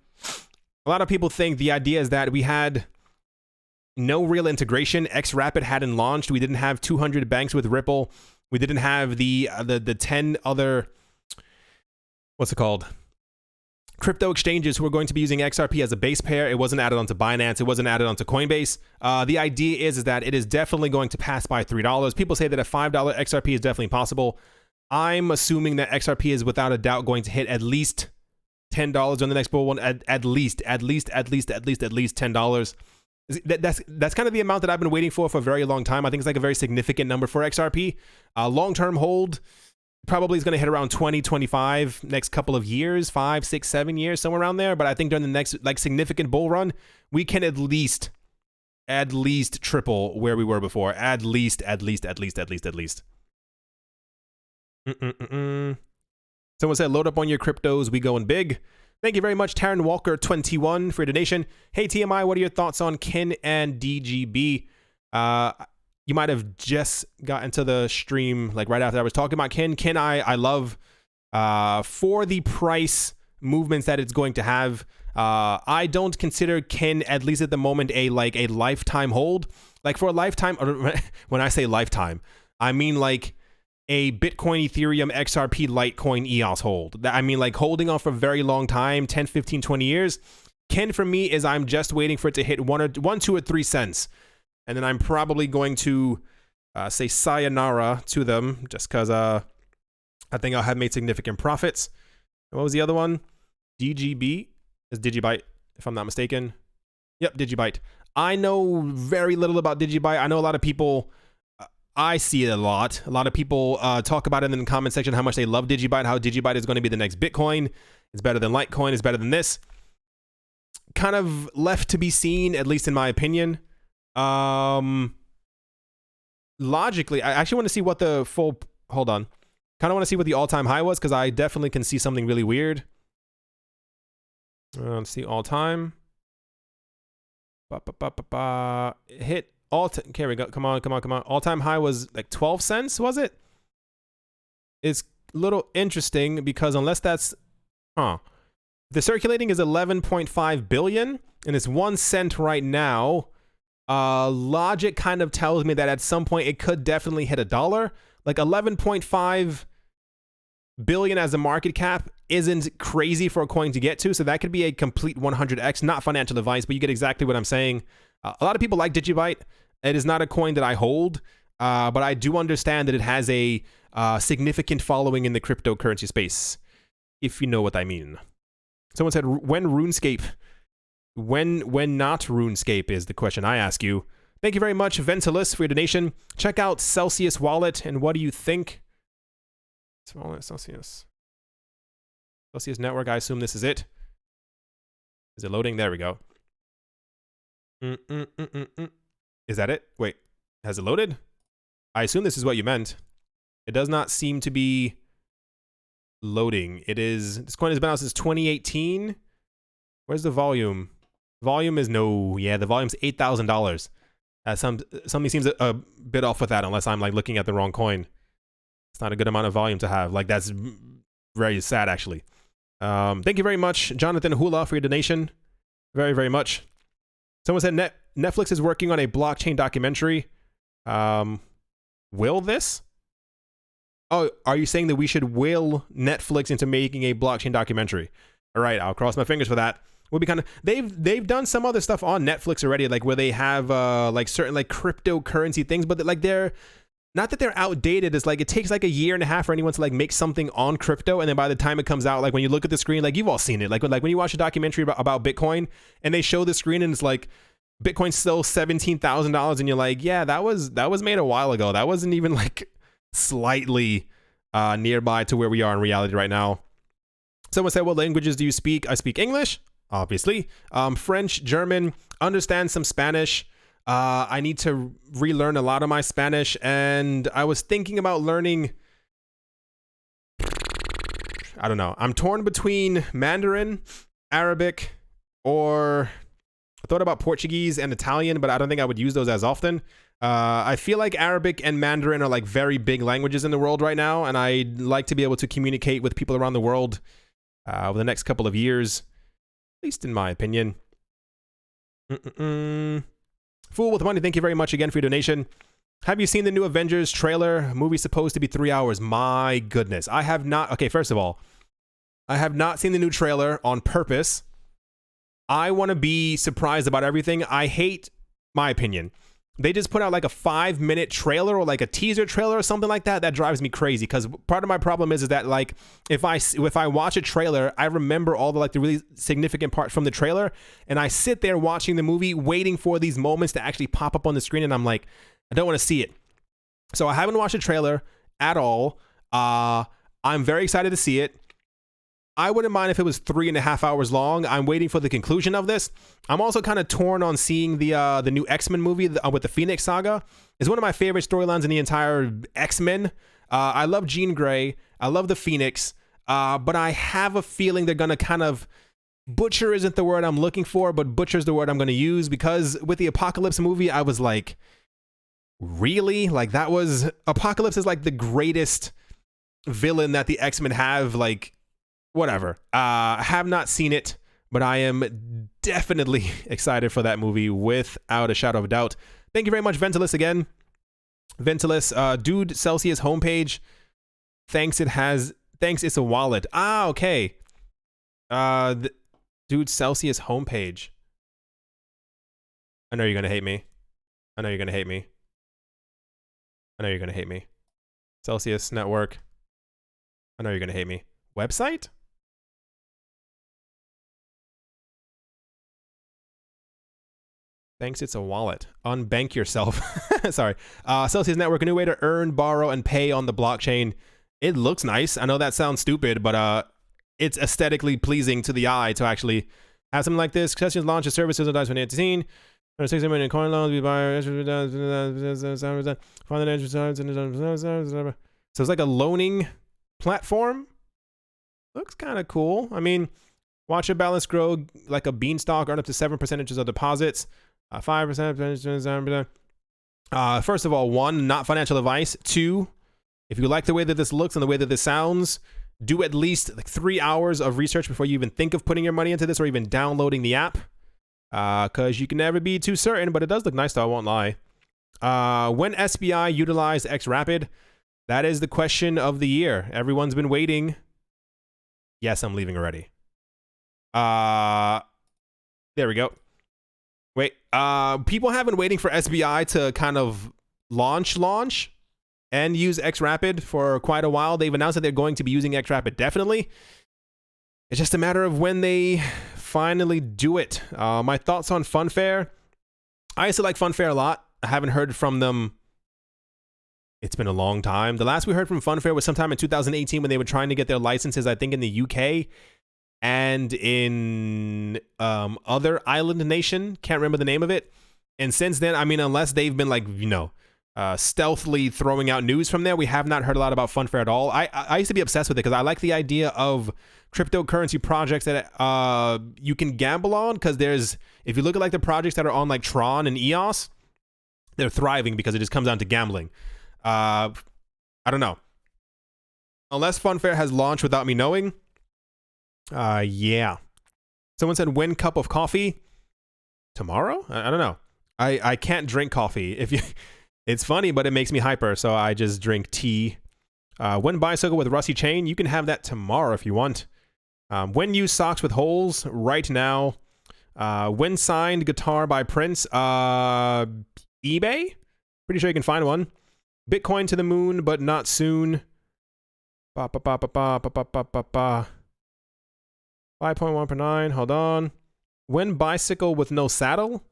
A lot of people think the idea is that we had no real integration. XRapid hadn't launched. We didn't have 200 banks with Ripple. We didn't have the 10 other, what's it called? Crypto exchanges who are going to be using XRP as a base pair. It wasn't added onto Binance. It wasn't added onto Coinbase. The idea is that it is definitely going to pass by $3. People say that a $5 XRP is definitely possible. I'm assuming that XRP is without a doubt going to hit at least $10 on the next bull one. At least $10. That's kind of the amount that I've been waiting for a very long time. I think it's like a very significant number for XRP. Long-term hold probably is going to hit around 20, 25 next couple of years, 5, 6, 7 years, somewhere around there. But I think during the next like significant bull run, we can at least triple where we were before. At least. Someone said, load up on your cryptos. We going big. Thank you very much, Taryn Walker 21 for your donation. Hey, TMI, what are your thoughts on Kin and DGB? You might have just got into the stream like right after I was talking about Kin. Kin, I love for the price movements that it's going to have. I don't consider Kin, at least at the moment, a lifetime hold. Like for a lifetime, when I say lifetime, I mean like a Bitcoin, Ethereum, XRP, Litecoin, EOS hold. I mean like holding on for a very long time, 10, 15, 20 years. Kin for me is I'm just waiting for it to hit 1, 2, or 3 cents. And then I'm probably going to say sayonara to them just because I think I'll have made significant profits. What was the other one? DGB is Digibyte, if I'm not mistaken. Yep, Digibyte. I know very little about Digibyte. I know a lot of people, I see it a lot. A lot of people talk about it in the comment section, how much they love Digibyte, how Digibyte is going to be the next Bitcoin. It's better than Litecoin. It's better than this. Kind of left to be seen, at least in my opinion. Logically, I actually want to see what the full, hold on. Kind of want to see what the all-time high was, because I definitely can see something really weird. Let's see all-time. Hit all, here we go. Come on. All-time high was like 12 cents, was it? It's a little interesting because unless that's, the circulating is 11.5 billion and it's 1 cent right now. Logic kind of tells me that at some point it could definitely hit $1. Like 11.5 billion as a market cap isn't crazy for a coin to get to, so that could be a complete 100x. Not financial advice, but you get exactly what I'm saying. A lot of people like Digibyte. It is not a coin that I hold, but I do understand that it has a significant following in the cryptocurrency space, if you know what I mean. Someone said, when RuneScape? When not RuneScape is the question I ask you. Thank you very much, Ventilus, for your donation. Check out Celsius Wallet, and what do you think? Celsius Network, I assume this is it. Is it loading? There we go. Is that it? Wait, has it loaded? I assume this is what you meant. It does not seem to be loading. It is, this coin has been out since 2018. Where's the volume? Volume is no, yeah, the volume's $8,000. Something seems a bit off with that, unless I'm like looking at the wrong coin. It's not a good amount of volume to have. Like, that's very sad, actually. Thank you very much, Jonathan Hula, for your donation. Very, very much. Someone said Netflix is working on a blockchain documentary. Will this? Oh, are you saying that we should will Netflix into making a blockchain documentary? All right, I'll cross my fingers for that. Would be kind of, they've done some other stuff on Netflix already, like where they have like certain like cryptocurrency things, but like they're not that they're outdated. It's like it takes like a year and a half for anyone to like make something on crypto, and then by the time it comes out, like when you look at the screen, like you've all seen it, like when you watch a documentary about Bitcoin and they show the screen and it's like Bitcoin's still $17,000, and you're like, yeah, that was made a while ago. That wasn't even like slightly nearby to where we are in reality right now. Someone said, what languages do you speak? I speak English, obviously. French, German, understand some Spanish. I need to relearn a lot of my Spanish, and I was thinking about learning, I don't know. I'm torn between Mandarin, Arabic, or I thought about Portuguese and Italian, but I don't think I would use those as often. I feel like Arabic and Mandarin are like very big languages in the world right now, and I'd like to be able to communicate with people around the world over the next couple of years, at least in my opinion. Fool with money, thank you very much again for your donation. Have you seen the new Avengers trailer? Movie's supposed to be 3 hours. My goodness. I have not. Okay, first of all, I have not seen the new trailer on purpose. I want to be surprised about everything. I hate, my opinion, they just put out like a 5-minute trailer or like a teaser trailer or something like that. That drives me crazy, because part of my problem is that like if I watch a trailer, I remember all the like the really significant parts from the trailer, and I sit there watching the movie waiting for these moments to actually pop up on the screen, and I'm like, I don't want to see it. So I haven't watched a trailer at all. I'm very excited to see it. I wouldn't mind if it was 3.5 hours long. I'm waiting for the conclusion of this. I'm also kind of torn on seeing the new X-Men movie with the Phoenix Saga. It's one of my favorite storylines in the entire X-Men. I love Jean Grey. I love the Phoenix. But I have a feeling they're going to kind of... Butcher isn't the word I'm looking for, but butcher's the word I'm going to use, because with the Apocalypse movie, I was like, really? Like, that was... Apocalypse is like the greatest villain that the X-Men have, like... Whatever. I have not seen it, but I am definitely excited for that movie without a shadow of a doubt. Thank you very much, Ventilus, again. Ventilus, dude, Celsius homepage. Thanks, it's a wallet. Ah, okay. Dude, Celsius homepage. I know you're going to hate me. I know you're going to hate me. I know you're going to hate me. Celsius network. I know you're going to hate me. Website? Thanks, it's a wallet. Unbank yourself. Sorry. Celsius Network, a new way to earn, borrow, and pay on the blockchain. It looks nice. I know that sounds stupid, but it's aesthetically pleasing to the eye to actually have something like this. Celsius launched services in 2018. 6 million coin loans. We buy. So it's like a loaning platform. Looks kind of cool. I mean, watch your balance grow like a beanstalk, earn up to 7% of deposits. 5%. First of all, 1, not financial advice. 2, if you like the way that this looks and the way that this sounds, do at least like 3 hours of research before you even think of putting your money into this or even downloading the app. Because you can never be too certain, but it does look nice though, I won't lie. When SBI utilized XRapid, that is the question of the year. Everyone's been waiting. Yes, I'm leaving already. There we go. Wait, people have been waiting for SBI to kind of launch and use XRapid for quite a while. They've announced that they're going to be using XRapid definitely. It's just a matter of when they finally do it. My thoughts on Funfair. I used to like Funfair a lot. I haven't heard from them. It's been a long time. The last we heard from Funfair was sometime in 2018 when they were trying to get their licenses, I think, in the UK. And in other island nation, can't remember the name of it. And since then, I mean, unless they've been like, you know, stealthily throwing out news from there, we have not heard a lot about Funfair at all. I used to be obsessed with it because I like the idea of cryptocurrency projects that you can gamble on. Because if you look at like the projects that are on like Tron and EOS, they're thriving because it just comes down to gambling. I don't know. Unless Funfair has launched without me knowing. Yeah. Someone said, when cup of coffee? Tomorrow? I don't know. I can't drink coffee. It's funny, but it makes me hyper, so I just drink tea. When bicycle with rusty chain? You can have that tomorrow if you want. When use socks with holes? Right now. When signed guitar by Prince? eBay? Pretty sure you can find one. Bitcoin to the moon, but not soon. 5.1 per 9. Hold on. When bicycle with no saddle?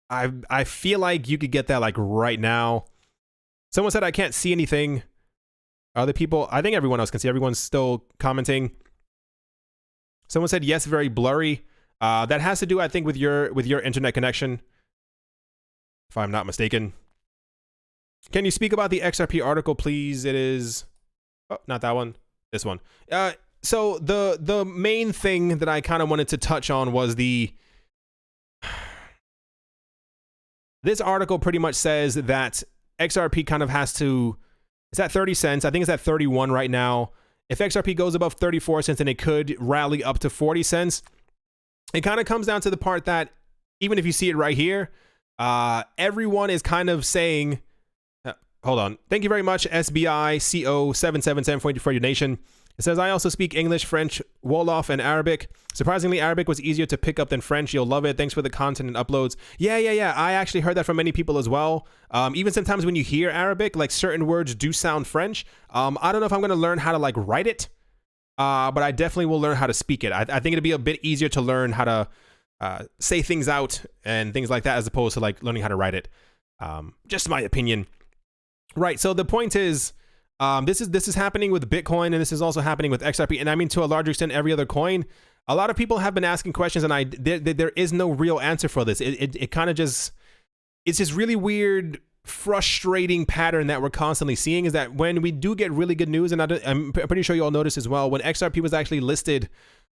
I feel like you could get that like right now. Someone said I can't see anything. Other people, I think everyone else can see. Everyone's still commenting. Someone said yes, very blurry. That has to do, I think, with your internet connection, if I'm not mistaken. Can you speak about the XRP article, please? It is, oh, not that one. This one. So the main thing that I kind of wanted to touch on was this article pretty much says that XRP kind of has to, it's at 30 cents. I think it's at 31 right now. If XRP goes above 34 cents, then it could rally up to 40 cents. It kind of comes down to the part that even if you see it right here, everyone is kind of saying, hold on. Thank you very much, SBI CO777 for your donation. It says, I also speak English, French, Wolof, and Arabic. Surprisingly, Arabic was easier to pick up than French. You'll love it. Thanks for the content and uploads. Yeah. I actually heard that from many people as well. Even sometimes when you hear Arabic, like certain words do sound French. I don't know if I'm going to learn how to like write it, but I definitely will learn how to speak it. I think it'll be a bit easier to learn how to say things out and things like that as opposed to like learning how to write it. Just my opinion. Right. So the point is, this is happening with Bitcoin, and this is also happening with XRP, and I mean to a large extent every other coin. A lot of people have been asking questions, and there is no real answer for this. It kind of just, it's this really weird, frustrating pattern that we're constantly seeing. Is that when we do get really good news, and I'm pretty sure you all noticed as well, when XRP was actually listed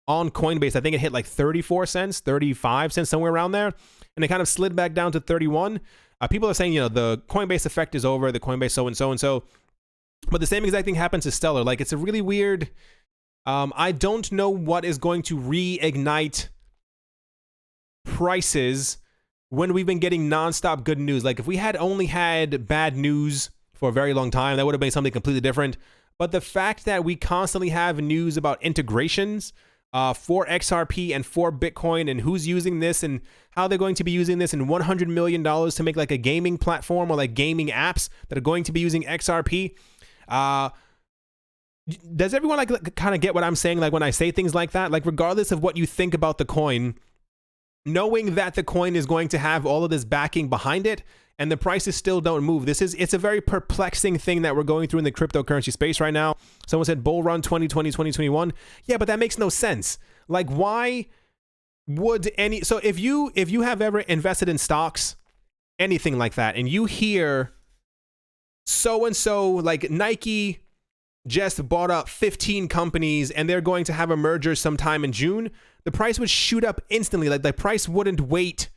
on Coinbase, I think it hit like 34 cents, 35 cents, somewhere around there, and it kind of slid back down to 31. People are saying, the Coinbase effect is over, the Coinbase so and so and so. But the same exact thing happens to Stellar. Like, it's a really weird, I don't know what is going to reignite prices when we've been getting nonstop good news. Like, if we had only had bad news for a very long time, that would have been something completely different. But the fact that we constantly have news about integrations for XRP and for Bitcoin and who's using this and how they're going to be using this and $100 million to make like a gaming platform or like gaming apps that are going to be using XRP. Does everyone like kind of get what I'm saying? Like when I say things like that, like regardless of what you think about the coin, knowing that the coin is going to have all of this backing behind it and the prices still don't move. It's a very perplexing thing that we're going through in the cryptocurrency space right now. Someone said bull run 2020, 2021. Yeah, but that makes no sense. Like why would so if you have ever invested in stocks, anything like that, and you hear so-and-so, like Nike just bought up 15 companies and they're going to have a merger sometime in June, the price would shoot up instantly. Like the price wouldn't wait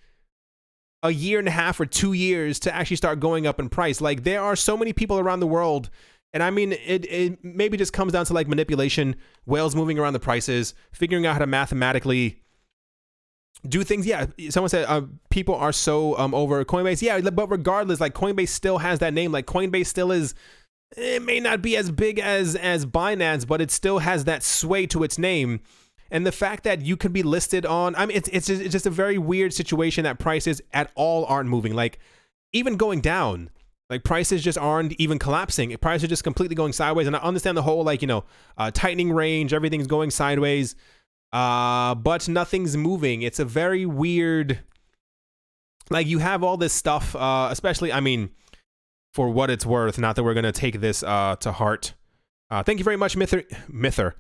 a year and a half or 2 years to actually start going up in price. Like there are so many people around the world, and I mean, it maybe just comes down to like manipulation, whales moving around the prices, figuring out how to mathematically do things. Yeah, someone said people are so over Coinbase. Yeah, but regardless, like Coinbase still has that name. Like Coinbase still is, it may not be as big as Binance, but it still has that sway to its name. And the fact that you could be listed on, I mean, it's just a very weird situation that prices at all aren't moving. Like even going down, like prices just aren't even collapsing. Prices are just completely going sideways. And I understand the whole like, tightening range, everything's going sideways. But nothing's moving. It's a very weird, like you have all this stuff, especially, I mean, for what it's worth, not that we're going to take this to heart. Thank you very much, Mr.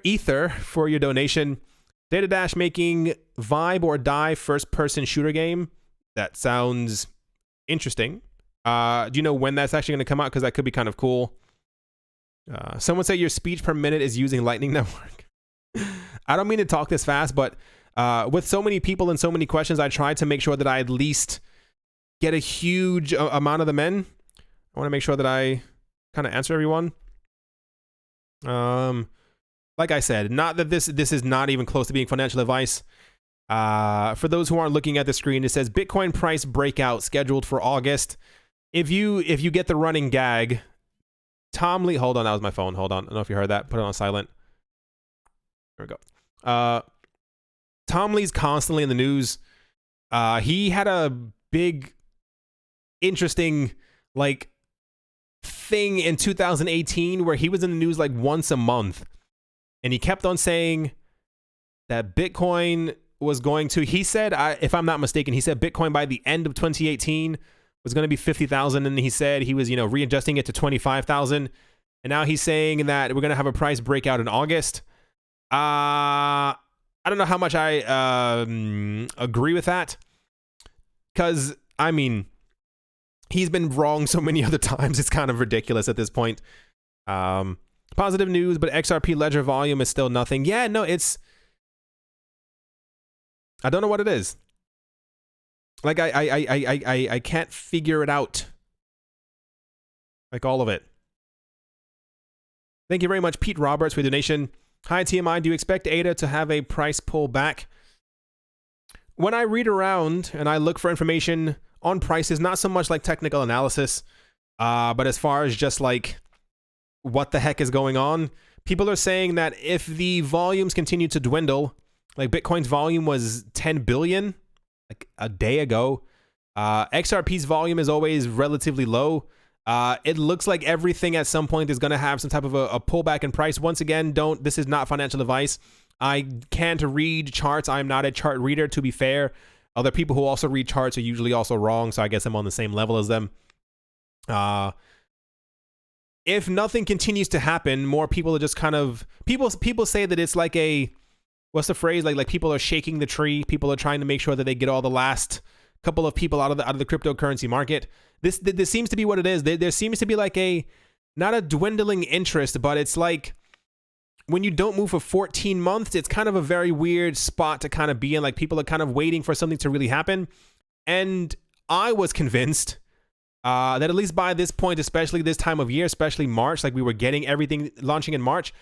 Ether, for your donation. Data Dash making Vibe or Die first-person shooter game. That sounds interesting. Do you know when that's actually going to come out? Because that could be kind of cool. Someone said your speech per minute is using Lightning Network. I don't mean to talk this fast, but with so many people and so many questions, I tried to make sure that I at least get a huge amount of them in. I want to make sure that I kind of answer everyone. Like I said, not that this is not even close to being financial advice. For those who aren't looking at the screen, it says Bitcoin price breakout scheduled for August. If you get the running gag, Tom Lee, hold on, that was my phone. Hold on, I don't know if you heard that. Put it on silent. There we go. Tom Lee's constantly in the news. He had a big, interesting, like, thing in 2018 where he was in the news like once a month. And he kept on saying that Bitcoin was going to, he said, if I'm not mistaken, he said Bitcoin by the end of 2018 was going to be 50,000, and he said he was, you know, readjusting it to 25,000, and now he's saying that we're going to have a price breakout in August. I don't know how much I agree with that, because I mean, he's been wrong so many other times. It's kind of ridiculous at this point. Positive news, but XRP ledger volume is still nothing. Yeah, no, it's, I don't know what it is. Like I can't figure it out. Like all of it. Thank you very much, Pete Roberts, for your donation. Hi, TMI. Do you expect ADA to have a price pullback? When I read around and I look for information on prices, not so much like technical analysis, but as far as just like what the heck is going on, people are saying that if the volumes continue to dwindle, like Bitcoin's volume was 10 billion like a day ago, XRP's volume is always relatively low. It looks like everything at some point is going to have some type of a pullback in price. Once again, this is not financial advice. I can't read charts. I'm not a chart reader, to be fair. Other people who also read charts are usually also wrong, so I guess I'm on the same level as them. If nothing continues to happen, more people are just kind of, people say that it's like a, what's the phrase? Like people are shaking the tree. People are trying to make sure that they get all the last couple of people out of the cryptocurrency market. This seems to be what it is. There seems to be like a, not a dwindling interest, but it's like when you don't move for 14 months, it's kind of a very weird spot to kind of be in. Like people are kind of waiting for something to really happen. And I was convinced that at least by this point, especially this time of year, especially March, like we were getting everything launching in March,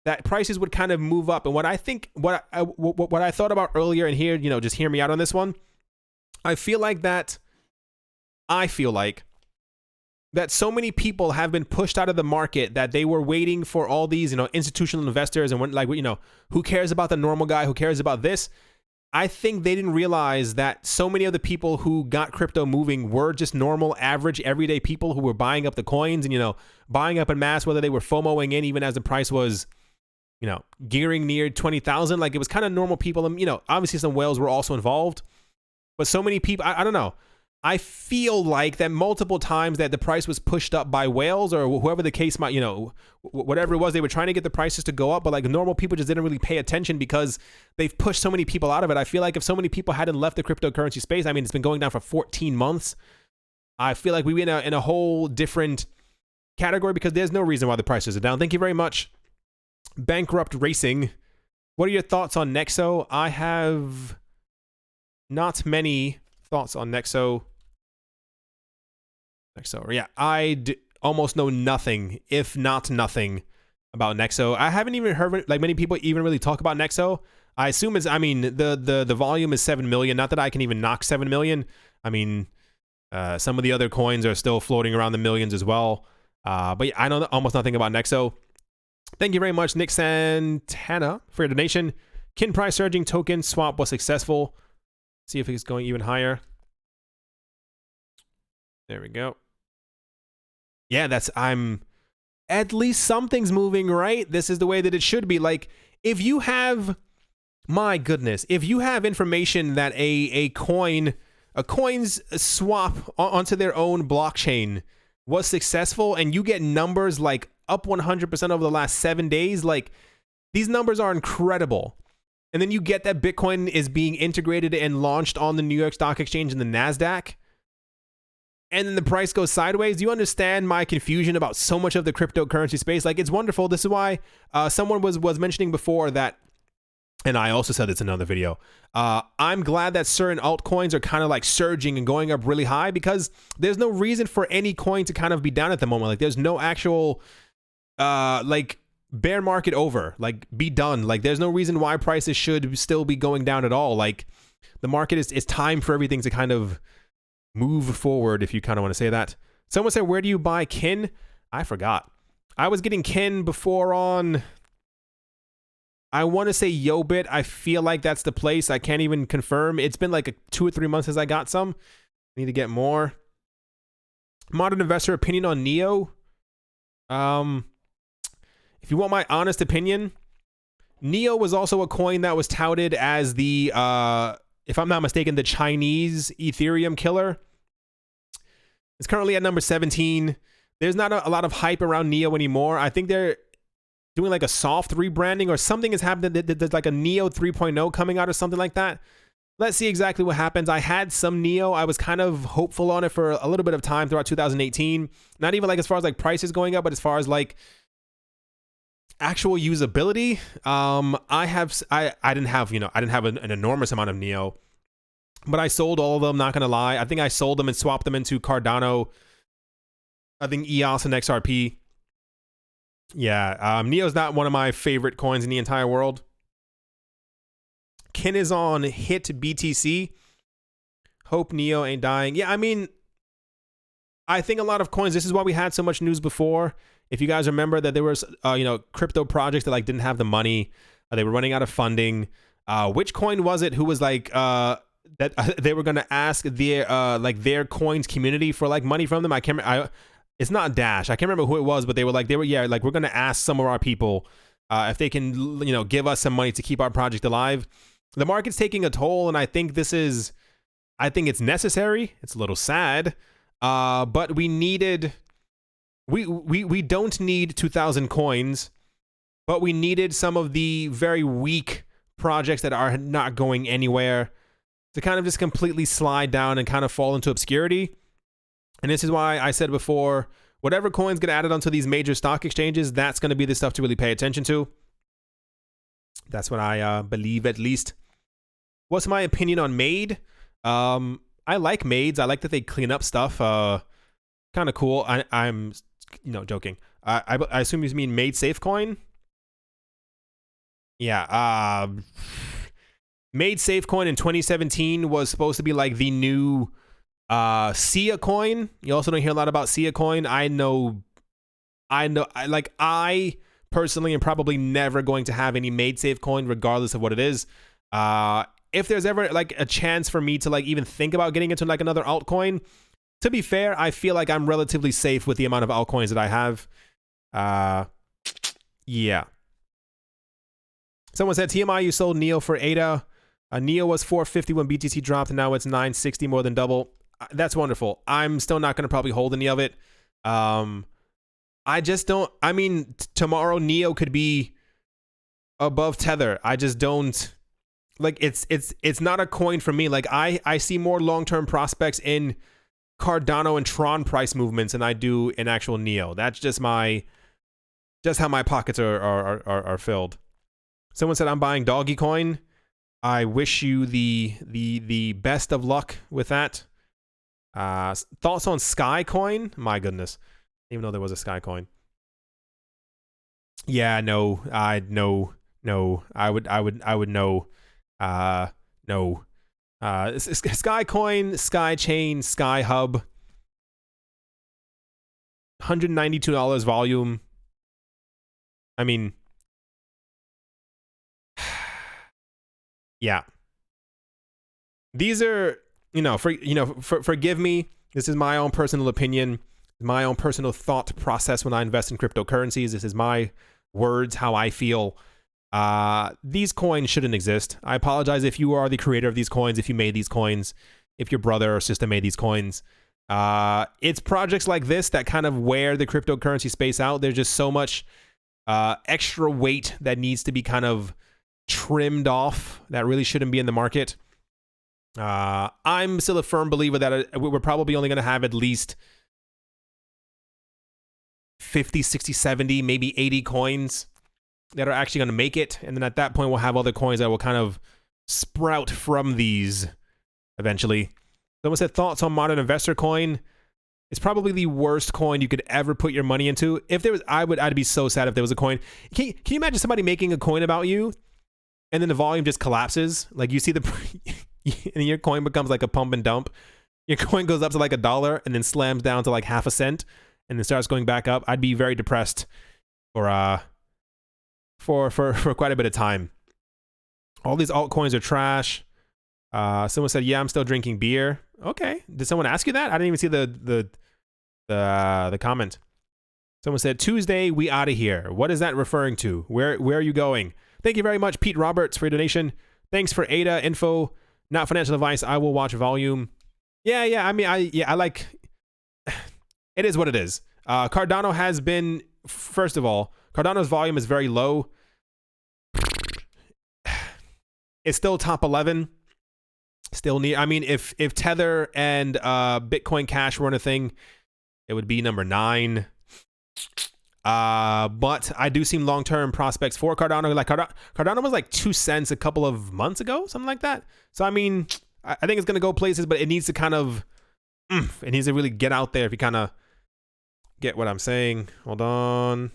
that prices would kind of move up. And what I think, what I thought about earlier, and here, you know, just hear me out on this one. I feel like that so many people have been pushed out of the market that they were waiting for all these, you know, institutional investors, and when, like, you know, who cares about the normal guy? Who cares about this? I think they didn't realize that so many of the people who got crypto moving were just normal, average, everyday people who were buying up the coins and, you know, buying up en masse, whether they were FOMOing in even as the price was, you know, gearing near 20,000. Like it was kind of normal people. And, you know, obviously some whales were also involved, but so many people, I don't know. I feel like that multiple times that the price was pushed up by whales or whoever the case might, you know, whatever it was, they were trying to get the prices to go up, but like normal people just didn't really pay attention because they've pushed so many people out of it. I feel like if so many people hadn't left the cryptocurrency space, I mean, it's been going down for 14 months. I feel like we've been in a whole different category because there's no reason why the prices are down. Thank you very much, Bankrupt Racing. What are your thoughts on Nexo? I have not many thoughts on Nexo. Yeah, almost know nothing, if not nothing, about Nexo. I haven't even heard like many people even really talk about Nexo. I assume it's, I mean, the volume is 7 million. Not that I can even knock 7 million. I mean, some of the other coins are still floating around the millions as well. But yeah, I know almost nothing about Nexo. Thank you very much, Nick Santana, for your donation. Kin price surging, token swap was successful. See if it's going even higher. There we go. Yeah, at least something's moving, right? This is the way that it should be. Like, if you have, my goodness, if you have information that a coin's swap onto their own blockchain was successful and you get numbers like up 100% over the last 7 days, like these numbers are incredible. And then you get that Bitcoin is being integrated and launched on the New York Stock Exchange and the NASDAQ, and then the price goes sideways. Do you understand my confusion about so much of the cryptocurrency space? Like, it's wonderful. This is why someone was mentioning before that, and I also said this in another video, I'm glad that certain altcoins are kind of like surging and going up really high, because there's no reason for any coin to kind of be down at the moment. Like, there's no actual like bear market over, like be done. Like, there's no reason why prices should still be going down at all. Like, the market is time for everything to kind of move forward, if you kind of want to say that. Someone said, where do you buy kin? I forgot. I was getting kin before on, I want to say Yobit. I feel like that's the place. I can't even confirm. It's been like 2 or 3 months since I got some. Need to get more. Modern investor opinion on Neo. If you want my honest opinion, Neo was also a coin that was touted as the if I'm not mistaken, the Chinese Ethereum killer. It's currently at number 17. There's not a lot of hype around Neo anymore. I think they're doing like a soft rebranding or something has happened. There's like a Neo 3.0 coming out or something like that. Let's see exactly what happens. I had some Neo. I was kind of hopeful on it for a little bit of time throughout 2018. Not even like as far as like prices going up, but as far as like actual usability. I didn't have, I didn't have an enormous amount of Neo, but I sold all of them. Not gonna lie. I think I sold them and swapped them into Cardano. I think EOS and XRP. Yeah, Neo's not one of my favorite coins in the entire world. Ken is on hit BTC. Hope Neo ain't dying. Yeah, I mean, I think a lot of coins, this is why we had so much news before. If you guys remember that there was, crypto projects that like didn't have the money. They were running out of funding. Which coin was it who was like, that they were going to ask their coins community for like money from them? I can't it's not Dash. I can't remember who it was, but we're going to ask some of our people if they can, give us some money to keep our project alive. The market's taking a toll, and I think it's necessary. It's a little sad, but we don't need 2,000 coins, but we needed some of the very weak projects that are not going anywhere to kind of just completely slide down and kind of fall into obscurity. And this is why I said before, whatever coins get added onto these major stock exchanges, that's going to be the stuff to really pay attention to. That's what I believe, at least. What's my opinion on Made? I like Mades. I like that they clean up stuff. Kind of cool. I'm joking. I assume you mean Made Safe Coin? Yeah. Made Safe Coin in 2017 was supposed to be like the new Sia Coin. You also don't hear a lot about Sia Coin. I personally am probably never going to have any Made Safe Coin, regardless of what it is. If there's ever like a chance for me to like even think about getting into like another altcoin, to be fair, I feel like I'm relatively safe with the amount of altcoins that I have. Yeah. Someone said, TMI, you sold Neo for ADA. Neo was 450 when BTC dropped, and now it's 960, more than double. That's wonderful. I'm still not going to probably hold any of it. I just don't. I mean, tomorrow Neo could be above Tether. I just don't like. It's not a coin for me. Like I see more long-term prospects in Cardano and Tron price movements than I do in actual Neo. That's just how my pockets are filled. Someone said I'm buying Doggy Coin. I wish you the best of luck with that. Thoughts on Sky Coin? My goodness, even though there was a Sky Coin. Yeah, no, I would know. No. Sky Coin, Sky Chain, Sky Hub. $192 volume. I mean, yeah. These are, forgive me. This is my own personal opinion, my own personal thought process when I invest in cryptocurrencies. This is my words, how I feel. These coins shouldn't exist. I apologize if you are the creator of these coins, if you made these coins, if your brother or sister made these coins. It's projects like this that kind of wear the cryptocurrency space out. There's just so much extra weight that needs to be kind of trimmed off that really shouldn't be in the market. I'm still a firm believer that we're probably only going to have at least 50, 60, 70, maybe 80 coins that are actually going to make it. And then at that point, we'll have other coins that will kind of sprout from these eventually. Someone said, thoughts on Modern Investor Coin? It's probably the worst coin you could ever put your money into. If there was, I'd be so sad if there was a coin. Can you imagine somebody making a coin about you and then the volume just collapses? Like you see and your coin becomes like a pump and dump. Your coin goes up to like $1 and then slams down to like half a cent and then starts going back up. I'd be very depressed for quite a bit of time. All these altcoins are trash. Someone said, yeah, I'm still drinking beer. Okay. Did someone ask you that? I didn't even see the comment. Someone said, Tuesday, we out of here. What is that referring to? Where are you going? Thank you very much, Pete Roberts, for your donation. Thanks for ADA info. Not financial advice. I will watch volume. Yeah. I mean, I like. it is what it is. Cardano has been, first of all, Cardano's volume is very low. It's still top 11. Still near. I mean, if Tether and Bitcoin Cash weren't a thing, it would be number 9. But I do see long-term prospects for Cardano. Like Cardano was like 2 cents a couple of months ago, something like that. So I mean, I think it's gonna go places, but it needs to kind of, it needs to really get out there. If you kind of get what I'm saying. Hold on.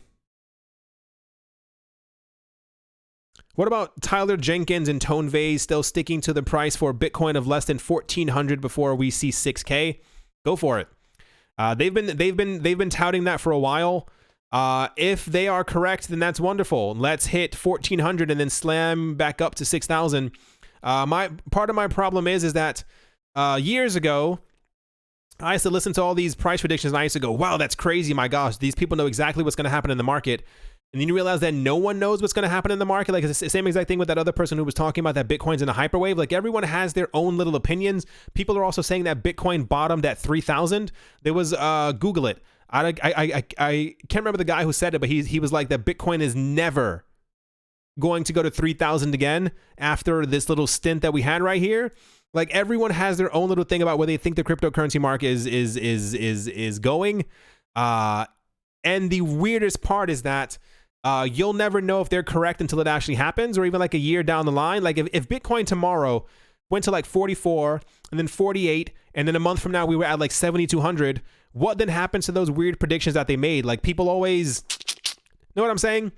What about Tyler Jenkins and Tone Vase still sticking to the price for Bitcoin of less than 1,400 before we see 6K? Go for it. They've been touting that for a while. If they are correct, then that's wonderful. Let's hit 1,400 and then slam back up to 6,000. Part of my problem is that years ago, I used to listen to all these price predictions and I used to go, wow, that's crazy. My gosh, these people know exactly what's going to happen in the market. And then you realize that no one knows what's going to happen in the market. Like it's the same exact thing with that other person who was talking about that Bitcoin's in a hyperwave. Like everyone has their own little opinions. People are also saying that Bitcoin bottomed at 3,000. There was, Google it. I can't remember the guy who said it, but he was like that Bitcoin is never going to go to 3,000 again after this little stint that we had right here. Like everyone has their own little thing about where they think the cryptocurrency market is going. And the weirdest part is that you'll never know if they're correct until it actually happens, or even like a year down the line. Like if Bitcoin tomorrow went to like 44 and then 48, and then a month from now we were at like 7,200, what then happens to those weird predictions that they made? Like people always, know what I'm saying?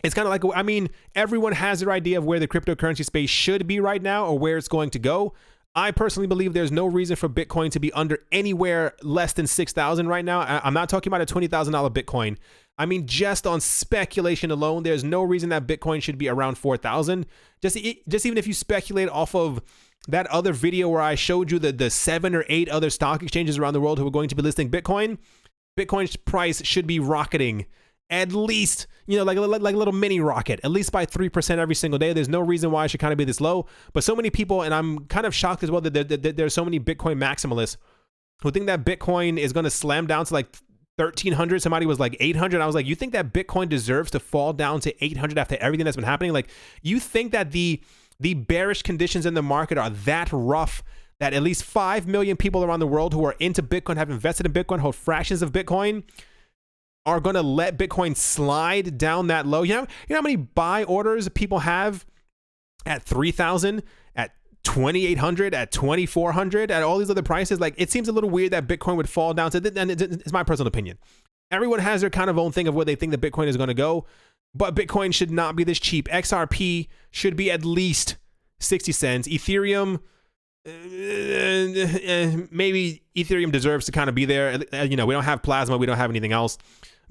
It's kind of like, I mean, everyone has their idea of where the cryptocurrency space should be right now or where it's going to go. I personally believe there's no reason for Bitcoin to be under anywhere less than 6,000 right now. I'm not talking about a $20,000 Bitcoin. I mean, just on speculation alone, there's no reason that Bitcoin should be around 4,000. Just even if you speculate off of that other video where I showed you the 7 or 8 other stock exchanges around the world who are going to be listing Bitcoin, Bitcoin's price should be rocketing at least, like a little mini rocket, at least by 3% every single day. There's no reason why it should kind of be this low. But so many people, and I'm kind of shocked as well that there's so many Bitcoin maximalists who think that Bitcoin is going to slam down to like 1,300. Somebody was like 800. I was like, you think that Bitcoin deserves to fall down to 800 after everything that's been happening? Like, you think that the bearish conditions in the market are that rough that at least 5 million people around the world who are into Bitcoin, have invested in Bitcoin, hold fractions of Bitcoin, are going to let Bitcoin slide down that low? You know how many buy orders people have at 3,000, at 2,800, at 2,400, at all these other prices? Like, it seems a little weird that Bitcoin would fall down to, and it's my personal opinion. Everyone has their kind of own thing of where they think that Bitcoin is going to go, but Bitcoin should not be this cheap. XRP should be at least 60 cents. Ethereum, maybe Ethereum deserves to kind of be there. We don't have plasma, we don't have anything else.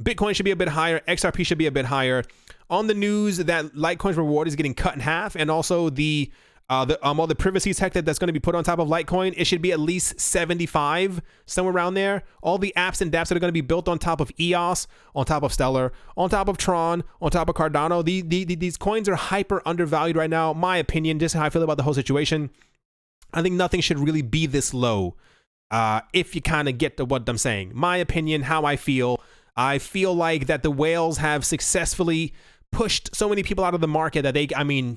Bitcoin should be a bit higher. XRP should be a bit higher. On the news that Litecoin's reward is getting cut in half, and also all the privacy tech that's going to be put on top of Litecoin, it should be at least 75, somewhere around there. All the apps and dApps that are going to be built on top of EOS, on top of Stellar, on top of Tron, on top of Cardano. These coins are hyper undervalued right now. My opinion, just how I feel about the whole situation. I think nothing should really be this low. If you kind of get to what I'm saying. My opinion, how I feel like that the whales have successfully pushed so many people out of the market that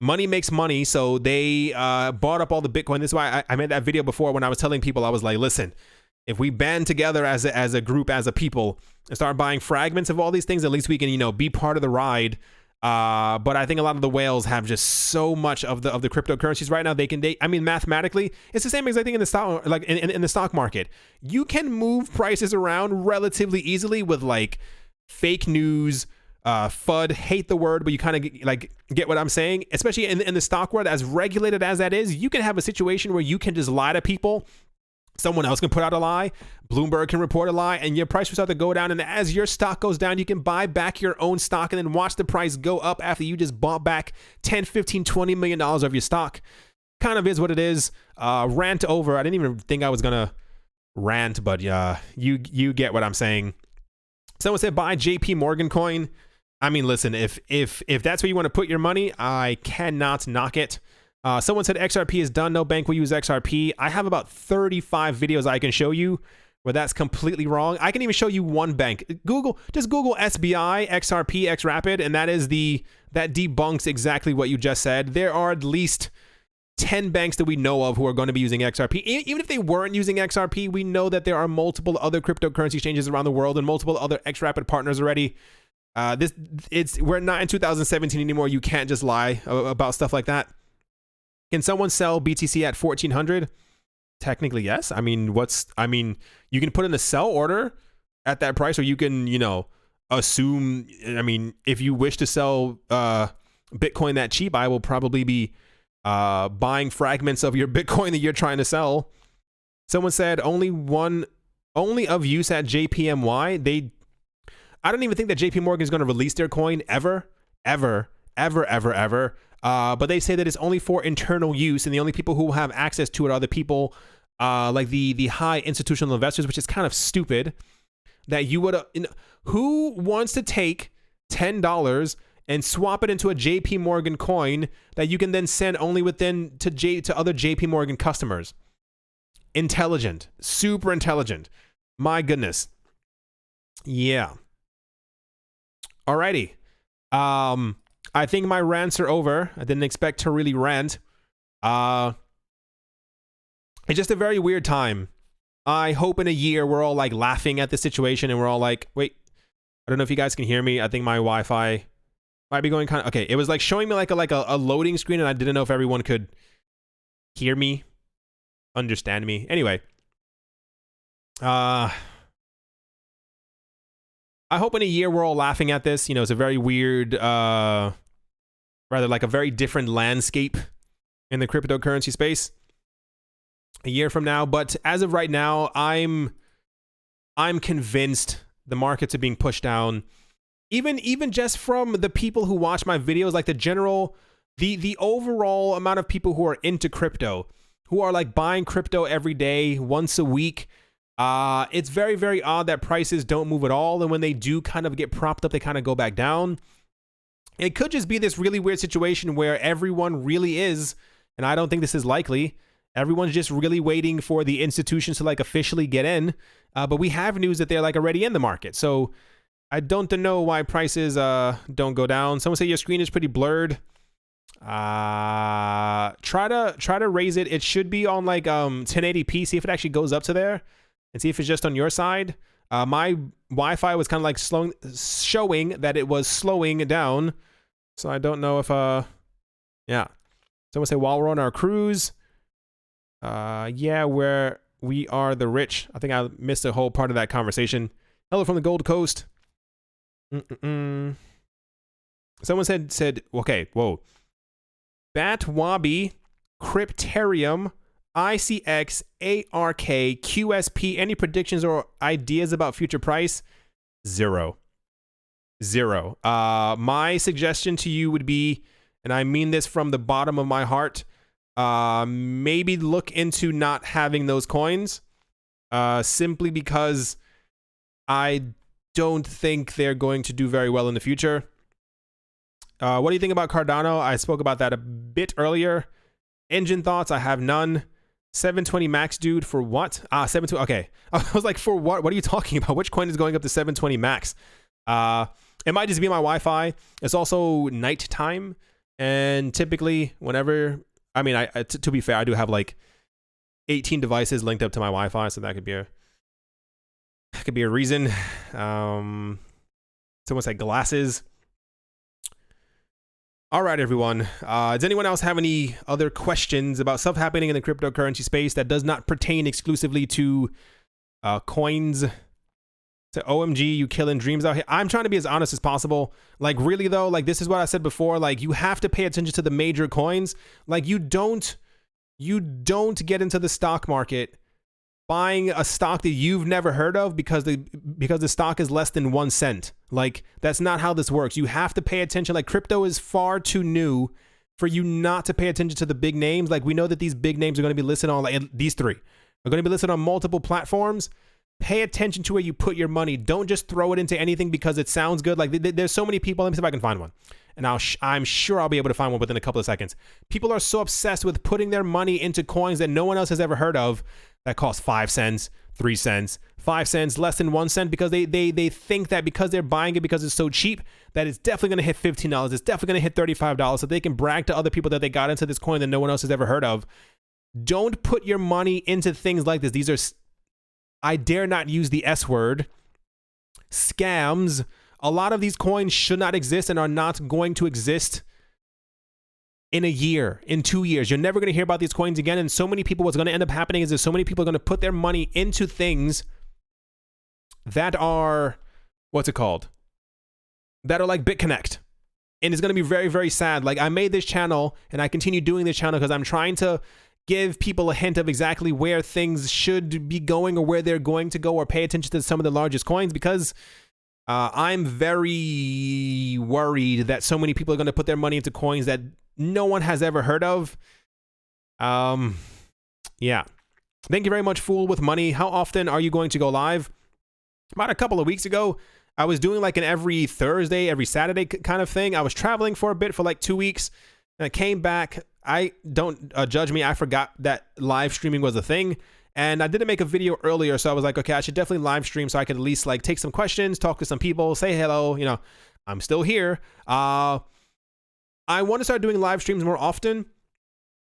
money makes money. So they bought up all the Bitcoin. This is why I made that video before when I was telling people, I was like, listen, if we band together as a group, as a people, and start buying fragments of all these things, at least we can, be part of the ride. But I think a lot of the whales have just so much of the cryptocurrencies right now. Mathematically, it's the same exact thing in the stock, like in the stock market. You can move prices around relatively easily with like fake news, FUD, hate the word, but you kind of get what I'm saying. Especially in the stock world, as regulated as that is, you can have a situation where you can just lie to people. Someone else can put out a lie. Bloomberg can report a lie, and your price will start to go down. And as your stock goes down, you can buy back your own stock and then watch the price go up after you just bought back 10, 15, $20 million of your stock. Kind of is what it is. Rant over. I didn't even think I was going to rant, but you get what I'm saying. Someone said buy JP Morgan coin. I mean, listen, if that's where you want to put your money, I cannot knock it. Someone said XRP is done. No bank will use XRP. I have about 35 videos I can show you where that's completely wrong. I can even show you one bank. Just Google SBI, XRP, XRapid, and that debunks exactly what you just said. There are at least 10 banks that we know of who are going to be using XRP. Even if they weren't using XRP, we know that there are multiple other cryptocurrency exchanges around the world and multiple other XRapid partners already. We're not in 2017 anymore. You can't just lie about stuff like that. Can someone sell BTC at 1400? Technically, yes. I mean, you can put in a sell order at that price, or you can, assume. I mean, if you wish to sell Bitcoin that cheap, I will probably be buying fragments of your Bitcoin that you're trying to sell. Someone said only of use at JPMY. I don't even think that JP Morgan is going to release their coin ever. But they say that it's only for internal use, and the only people who will have access to it are the people like the high institutional investors, which is kind of stupid. That you would, who wants to take $10 and swap it into a JP Morgan coin that you can then send only to other JP Morgan customers? Intelligent, super intelligent. My goodness. Yeah. Alrighty. I think my rants are over. I didn't expect to really rant. It's just a very weird time. I hope in a year we're all like laughing at the situation and we're all like, wait, I don't know if you guys can hear me. I think my Wi-Fi might be going kind of, okay. It was like showing me like a loading screen, and I didn't know if everyone could hear me, understand me. Anyway, I hope in a year we're all laughing at this. It's a very weird, rather like a very different landscape in the cryptocurrency space a year from now. But as of right now, I'm convinced the markets are being pushed down. Even just from the people who watch my videos, like the overall amount of people who are into crypto, who are like buying crypto every day, once a week. It's very, very odd that prices don't move at all. And when they do kind of get propped up, they kind of go back down. It could just be this really weird situation where everyone really is, and I don't think this is likely, everyone's just really waiting for the institutions to like officially get in. But we have news that they're like already in the market. So I don't know why prices don't go down. Someone say your screen is pretty blurred. Try to raise it. It should be on like 1080p. See if it actually goes up to there, and see if it's just on your side. My Wi-Fi was kind of like showing that it was slowing down. So I don't know if yeah. Someone say while we're on our cruise. Yeah, where we are the rich. I think I missed a whole part of that conversation. Hello from the Gold Coast. Someone said, okay, whoa. Batwabi, Crypterium, ICX, ARK, QSP, any predictions or ideas about future price? Zero. My suggestion to you would be, and I mean this from the bottom of my heart, maybe look into not having those coins, simply because I don't think they're going to do very well in the future. What do you think about Cardano? I spoke about that a bit earlier. Engine thoughts? I have none. 720 max, dude, for what? 720. Okay. I was like, for what? What are you talking about? Which coin is going up to 720 max? It might just be my Wi-Fi. It's also nighttime, and typically whenever, I mean, to be fair, I do have like 18 devices linked up to my Wi-Fi, so that could be a reason. Someone said glasses. All right, everyone. Does anyone else have any other questions about stuff happening in the cryptocurrency space that does not pertain exclusively to coins? To OMG, you killing dreams out here. I'm trying to be as honest as possible. Like, really though, like this is what I said before. Like, you have to pay attention to the major coins. Like, you don't get into the stock market buying a stock that you've never heard of because the stock is less than 1 cent. Like, that's not how this works. You have to pay attention. Like, crypto is far too new for you not to pay attention to the big names. Like, we know that these big names are going to be listed on, like, these three are going to be listed on multiple platforms. Pay attention to where you put your money. Don't just throw it into anything because it sounds good. Like, there's so many people. Let me see if I can find one. And I'm sure I'll be able to find one within a couple of seconds. People are so obsessed with putting their money into coins that no one else has ever heard of. that cost 5 cents, 3 cents, 5 cents, less than 1 cent, because they think that because they're buying it because it's so cheap that it's definitely going to hit $15, it's definitely going to hit $35, so they can brag to other people that they got into this coin that no one else has ever heard of. Don't put your money into things like this. These are, I dare not use the S word, scams. A lot of these coins should not exist and are not going to exist in a year, in 2 years. You're never going to hear about these coins again. And so many people, what's going to end up happening is that so many people are going to put their money into things that are, what's it called? That are like BitConnect. And it's going to be very, very sad. Like, I made this channel and I continue doing this channel because I'm trying to give people a hint of exactly where things should be going or where they're going to go, or pay attention to some of the largest coins, because I'm very worried that so many people are going to put their money into coins that no one has ever heard of. Yeah. Thank you very much, Fool with Money. How often are you going to go live? About a couple of weeks ago, I was doing like an every Thursday, every Saturday kind of thing. I was traveling for a bit for like 2 weeks, and I came back. I don't judge me. I forgot that live streaming was a thing. And I didn't make a video earlier, so I was like, okay, I should definitely live stream so I could at least like take some questions, talk to some people, say hello, you know, I'm still here. I want to start doing live streams more often.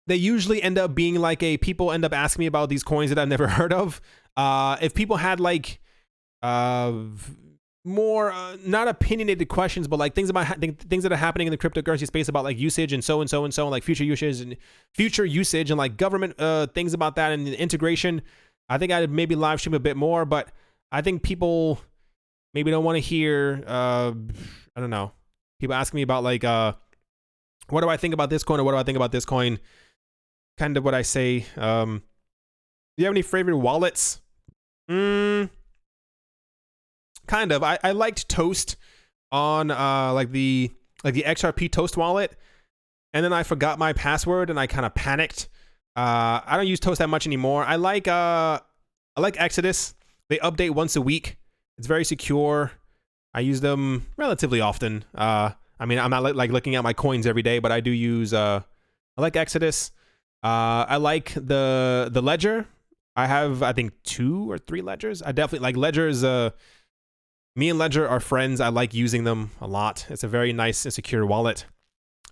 They usually end up being like people end up asking me about these coins that I've never heard of. If people had like more not opinionated questions, but like things about things that are happening in the cryptocurrency space about like usage and so and so and so, like future usage and like government things about that and integration, I think I'd maybe live stream a bit more. But I think people maybe don't want to hear I don't know, people asking me about like what do I think about this coin, or what do I think about this coin, kind of what I say. Do you have any favorite wallets? Kind of. I liked Toast on like the XRP Toast wallet, and then I forgot my password and I kind of panicked. I don't use Toast that much anymore. I like Exodus. They update once a week. It's very secure. I use them relatively often. I mean, I'm not like looking at my coins every day, but I do use I like Exodus. I like the Ledger. I have, I think, 2 or 3 ledgers. I definitely like Ledgers. Me and Ledger are friends. I like using them a lot. It's a very nice and secure wallet.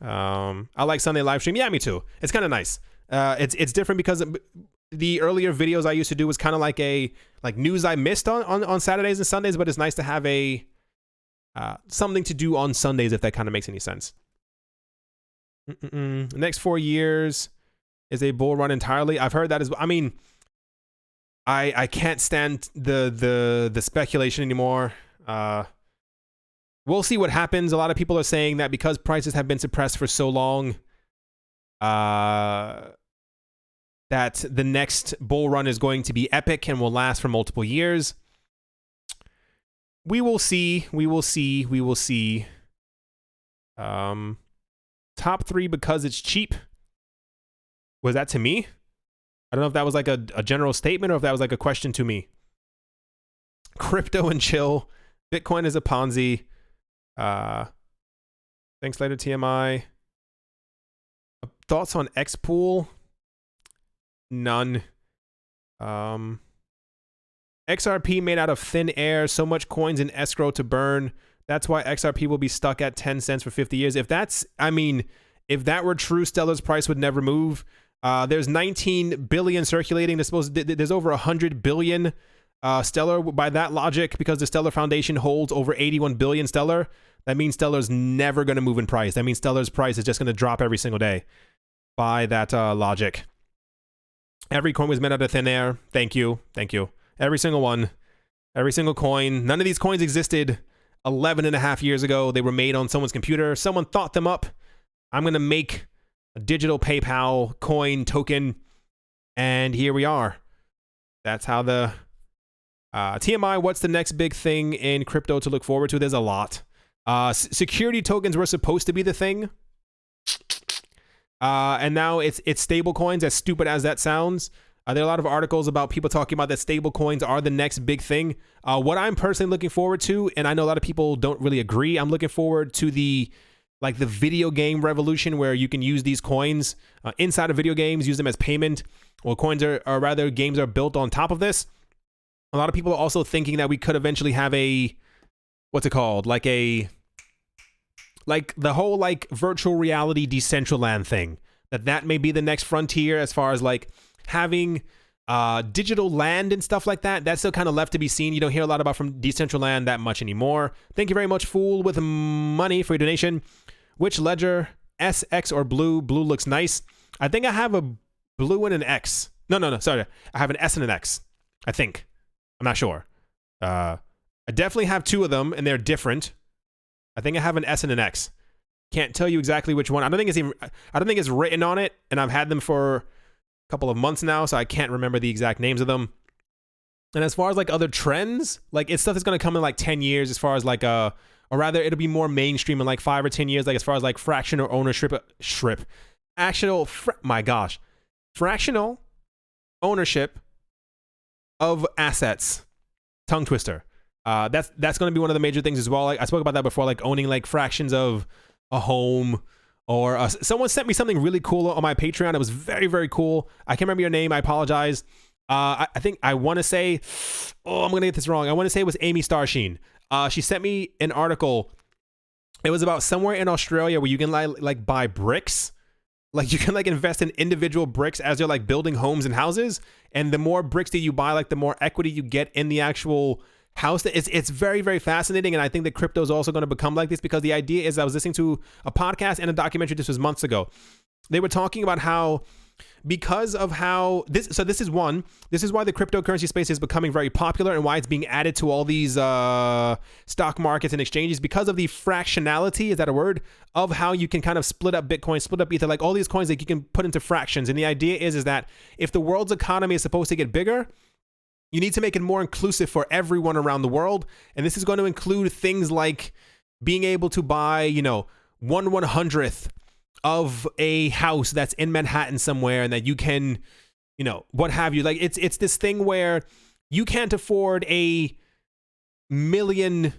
I like Sunday live stream. Yeah, me too. It's kind of nice. It's different because the earlier videos I used to do was kind of like news I missed on Saturdays and Sundays, but it's nice to have a something to do on Sundays, if that kind of makes any sense. Next 4 years is a bull run entirely. I've heard that as well. I mean, I can't stand the speculation anymore. We'll see what happens. A lot of people are saying that because prices have been suppressed for so long, that the next bull run is going to be epic and will last for multiple years. We will see. We will see. We will see. Top 3 because it's cheap. Was that to me? I don't know if that was like a general statement or if that was like a question to me. Crypto and chill. Bitcoin is a Ponzi. Thanks later, TMI. Thoughts on Xpool? None. XRP made out of thin air. So much coins in escrow to burn. That's why XRP will be stuck at 10 cents for 50 years. If that's, I mean, if that were true, Stellar's price would never move. There's 19 billion circulating. There's over 100 billion Stellar by that logic, because the Stellar Foundation holds over 81 billion Stellar. That means Stellar's never going to move in price. That means Stellar's price is just going to drop every single day by that logic. Every coin was made out of thin air. Thank you. Thank you. Every single one. Every single coin. None of these coins existed 11 and a half years ago. They were made on someone's computer. Someone thought them up. I'm going to make a digital PayPal coin token, and here we are. That's how the TMI. What's the next big thing in crypto to look forward to? There's a lot. Security tokens were supposed to be the thing, and now it's stable coins. As stupid as that sounds, there are a lot of articles about people talking about that stable coins are the next big thing. What I'm personally looking forward to, and I know a lot of people don't really agree, I'm looking forward to the like the video game revolution where you can use these coins inside of video games, use them as payment, or coins or rather games are built on top of this. A lot of people are also thinking that we could eventually have a, what's it called? Like the whole like virtual reality Decentraland thing. That may be the next frontier as far as like having digital land and stuff like that. That's still kind of left to be seen. You don't hear a lot about from Decentraland that much anymore. Thank you very much, Fool with money, for your donation. Which ledger? S, X, or blue? Blue looks nice. I think I have a blue and an X. No, sorry. I have an S and an X, I think. I'm not sure. I definitely have two of them, and they're different. I think I have an S and an X. Can't tell you exactly which one. I don't think it's written on it, and I've had them for a couple of months now, so I can't remember the exact names of them. And as far as like other trends, like it's stuff that's gonna come in like 10 years, as far as like or rather it'll be more mainstream in like 5 or 10 years, like as far as like fractional ownership, fractional ownership of assets. Tongue twister. That's going to be one of the major things as well. Like I spoke about that before, like owning like fractions of a home, or someone sent me something really cool on my Patreon. It was very, very cool. I can't remember your name. I apologize. I think I want to say, I'm going to get this wrong. I want to say it was Amy Starsheen. She sent me an article. It was about somewhere in Australia where you can like buy bricks. Like you can like invest in individual bricks as you're like building homes and houses. And the more bricks that you buy, like the more equity you get in the actual house. It's very, very fascinating. And I think that crypto is also going to become like this, because the idea is, I was listening to a podcast and a documentary, this was months ago. They were talking about how, because of how this is why the cryptocurrency space is becoming very popular and why it's being added to all these stock markets and exchanges, because of the fractionality, is that a word, of how you can kind of split up Bitcoin, split up Ether, like all these coins that you can put into fractions. And the idea is that if the world's economy is supposed to get bigger, you need to make it more inclusive for everyone around the world. And this is going to include things like being able to buy, 1/100th of a house that's in Manhattan somewhere, and that you can, what have you. Like it's this thing where you can't afford a $1 million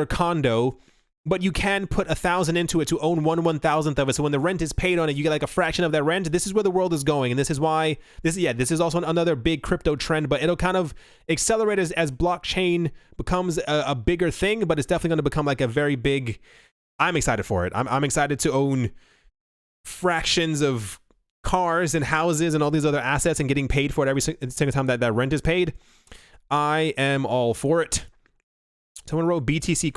condo, but you can put 1,000 into it to own 1/1000th of it. So when the rent is paid on it, you get like a fraction of that rent. This is where the world is going. And this is why this is also another big crypto trend, but it'll kind of accelerate as blockchain becomes a bigger thing, but it's definitely going to become like a very big, I'm excited for it. I'm excited to own fractions of cars and houses and all these other assets and getting paid for it every single time that rent is paid. I am all for it. Someone wrote BTC ?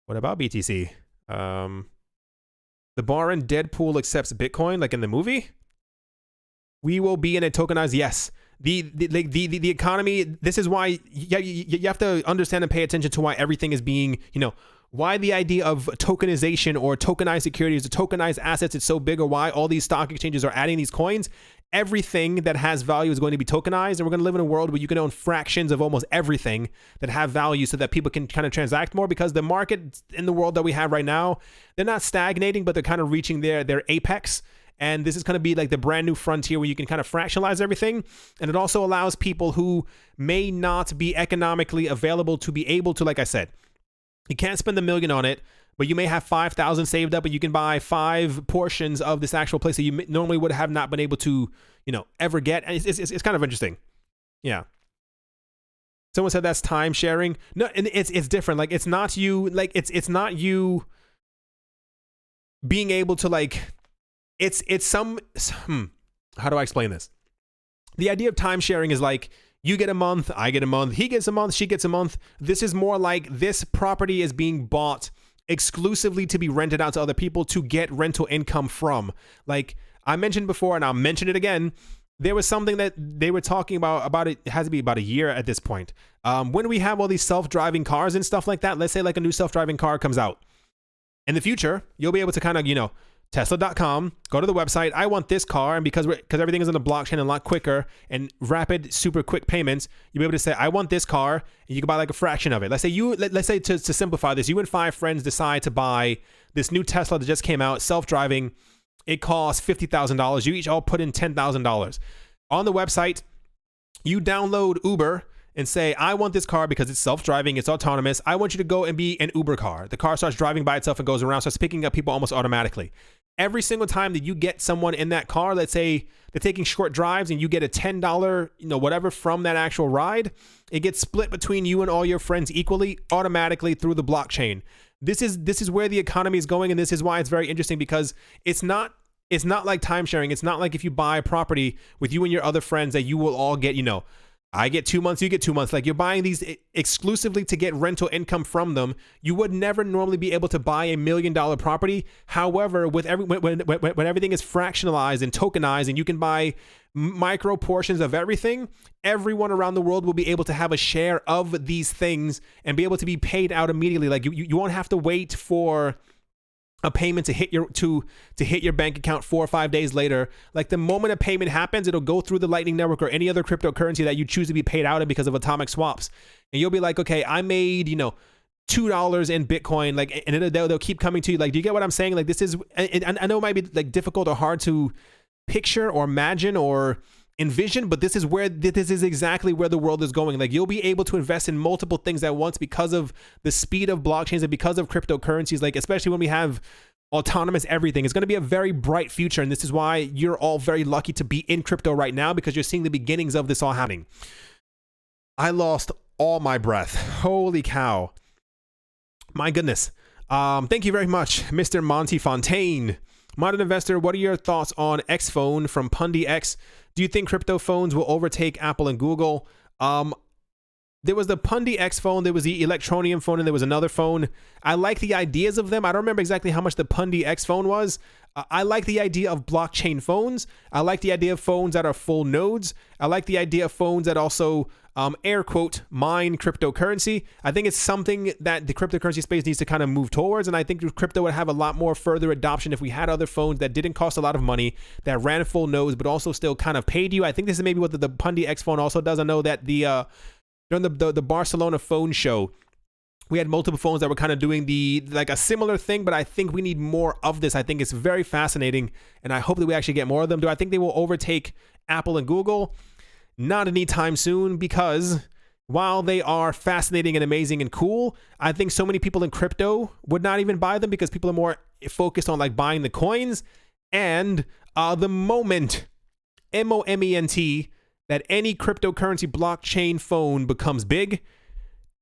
What about BTC? The bar in Deadpool accepts Bitcoin, like in the movie. We will be in a tokenized, yes. The economy, this is why you have to understand and pay attention to why everything is being, why the idea of tokenization or tokenized securities or tokenized assets is so big, or why all these stock exchanges are adding these coins. Everything that has value is going to be tokenized, and we're going to live in a world where you can own fractions of almost everything that have value, so that people can kind of transact more, because the market in the world that we have right now, they're not stagnating, but they're kind of reaching their apex. And this is going to be like the brand new frontier where you can kind of fractionalize everything. And it also allows people who may not be economically available to be able to, like I said, you can't spend $1 million on it, but you may have 5,000 saved up, and you can buy 5 portions of this actual place that you normally would have not been able to, ever get. And it's kind of interesting. Yeah. Someone said that's time sharing. No, and it's different. Like it's not you. Like it's not you being able to like. It's some. How do I explain this? The idea of time sharing is like, you get a month, I get a month, he gets a month, she gets a month. This is more like this property is being bought exclusively to be rented out to other people to get rental income from. Like I mentioned before, and I'll mention it again, there was something that they were talking about it has to be about a year at this point. When we have all these self-driving cars and stuff like that, let's say like a new self-driving car comes out. In the future, you'll be able to kind of, Tesla.com, go to the website, I want this car, and because everything is on the blockchain and a lot quicker and rapid, super quick payments, you'll be able to say, I want this car, and you can buy like a fraction of it. Let's say to simplify this, you and 5 friends decide to buy this new Tesla that just came out, self-driving. It costs $50,000. You each all put in $10,000. On the website, you download Uber, and say, I want this car because it's self-driving, it's autonomous. I want you to go and be an Uber car. The car starts driving by itself and goes around, starts picking up people almost automatically. Every single time that you get someone in that car, let's say they're taking short drives and you get a $10, whatever from that actual ride, it gets split between you and all your friends equally, automatically through the blockchain. This is where the economy is going, and this is why it's very interesting, because it's not like time sharing. It's not like if you buy a property with you and your other friends that you will all get, I get 2 months, you get 2 months. Like, you're buying these exclusively to get rental income from them. You would never normally be able to buy $1 million property. However, with when everything is fractionalized and tokenized, and you can buy micro portions of everything, everyone around the world will be able to have a share of these things and be able to be paid out immediately. Like, you won't have to wait for a payment to hit your bank account 4 or 5 days later. Like, the moment a payment happens, it'll go through the Lightning Network or any other cryptocurrency that you choose to be paid out in because of atomic swaps. And you'll be like, okay, I made, $2 in Bitcoin. Like, and they'll keep coming to you. Like, do you get what I'm saying? Like, this is, I know it might be like difficult or hard to picture or imagine or envision, but this is exactly where the world is going. Like, you'll be able to invest in multiple things at once because of the speed of blockchains and because of cryptocurrencies. Like, especially when we have autonomous everything, it's going to be a very bright future. And this is why you're all very lucky to be in crypto right now, because you're seeing the beginnings of this all happening. I lost all my breath. Holy cow. My goodness. Thank you very much, Mr. Monty Fontaine. Modern Investor, what are your thoughts on X Phone from Pundy X? Do you think crypto phones will overtake Apple and Google? There was the Pundy X phone, there was the Electronium phone, and there was another phone. I like the ideas of them. I don't remember exactly how much the Pundy X phone was. I like the idea of blockchain phones. I like the idea of phones that are full nodes. I like the idea of phones that also, air quote, mine cryptocurrency. I think it's something that the cryptocurrency space needs to kind of move towards, and I think crypto would have a lot more further adoption if we had other phones that didn't cost a lot of money, that ran full nodes, but also still kind of paid you. I think this is maybe what the Pundy X phone also does. I know that during the Barcelona phone show, we had multiple phones that were kind of doing a similar thing, but I think we need more of this. I think it's very fascinating, and I hope that we actually get more of them. Do I think they will overtake Apple and Google? Not anytime soon, because while they are fascinating and amazing and cool, I think so many people in crypto would not even buy them because people are more focused on like buying the coins. And the moment, moment, that any cryptocurrency blockchain phone becomes big,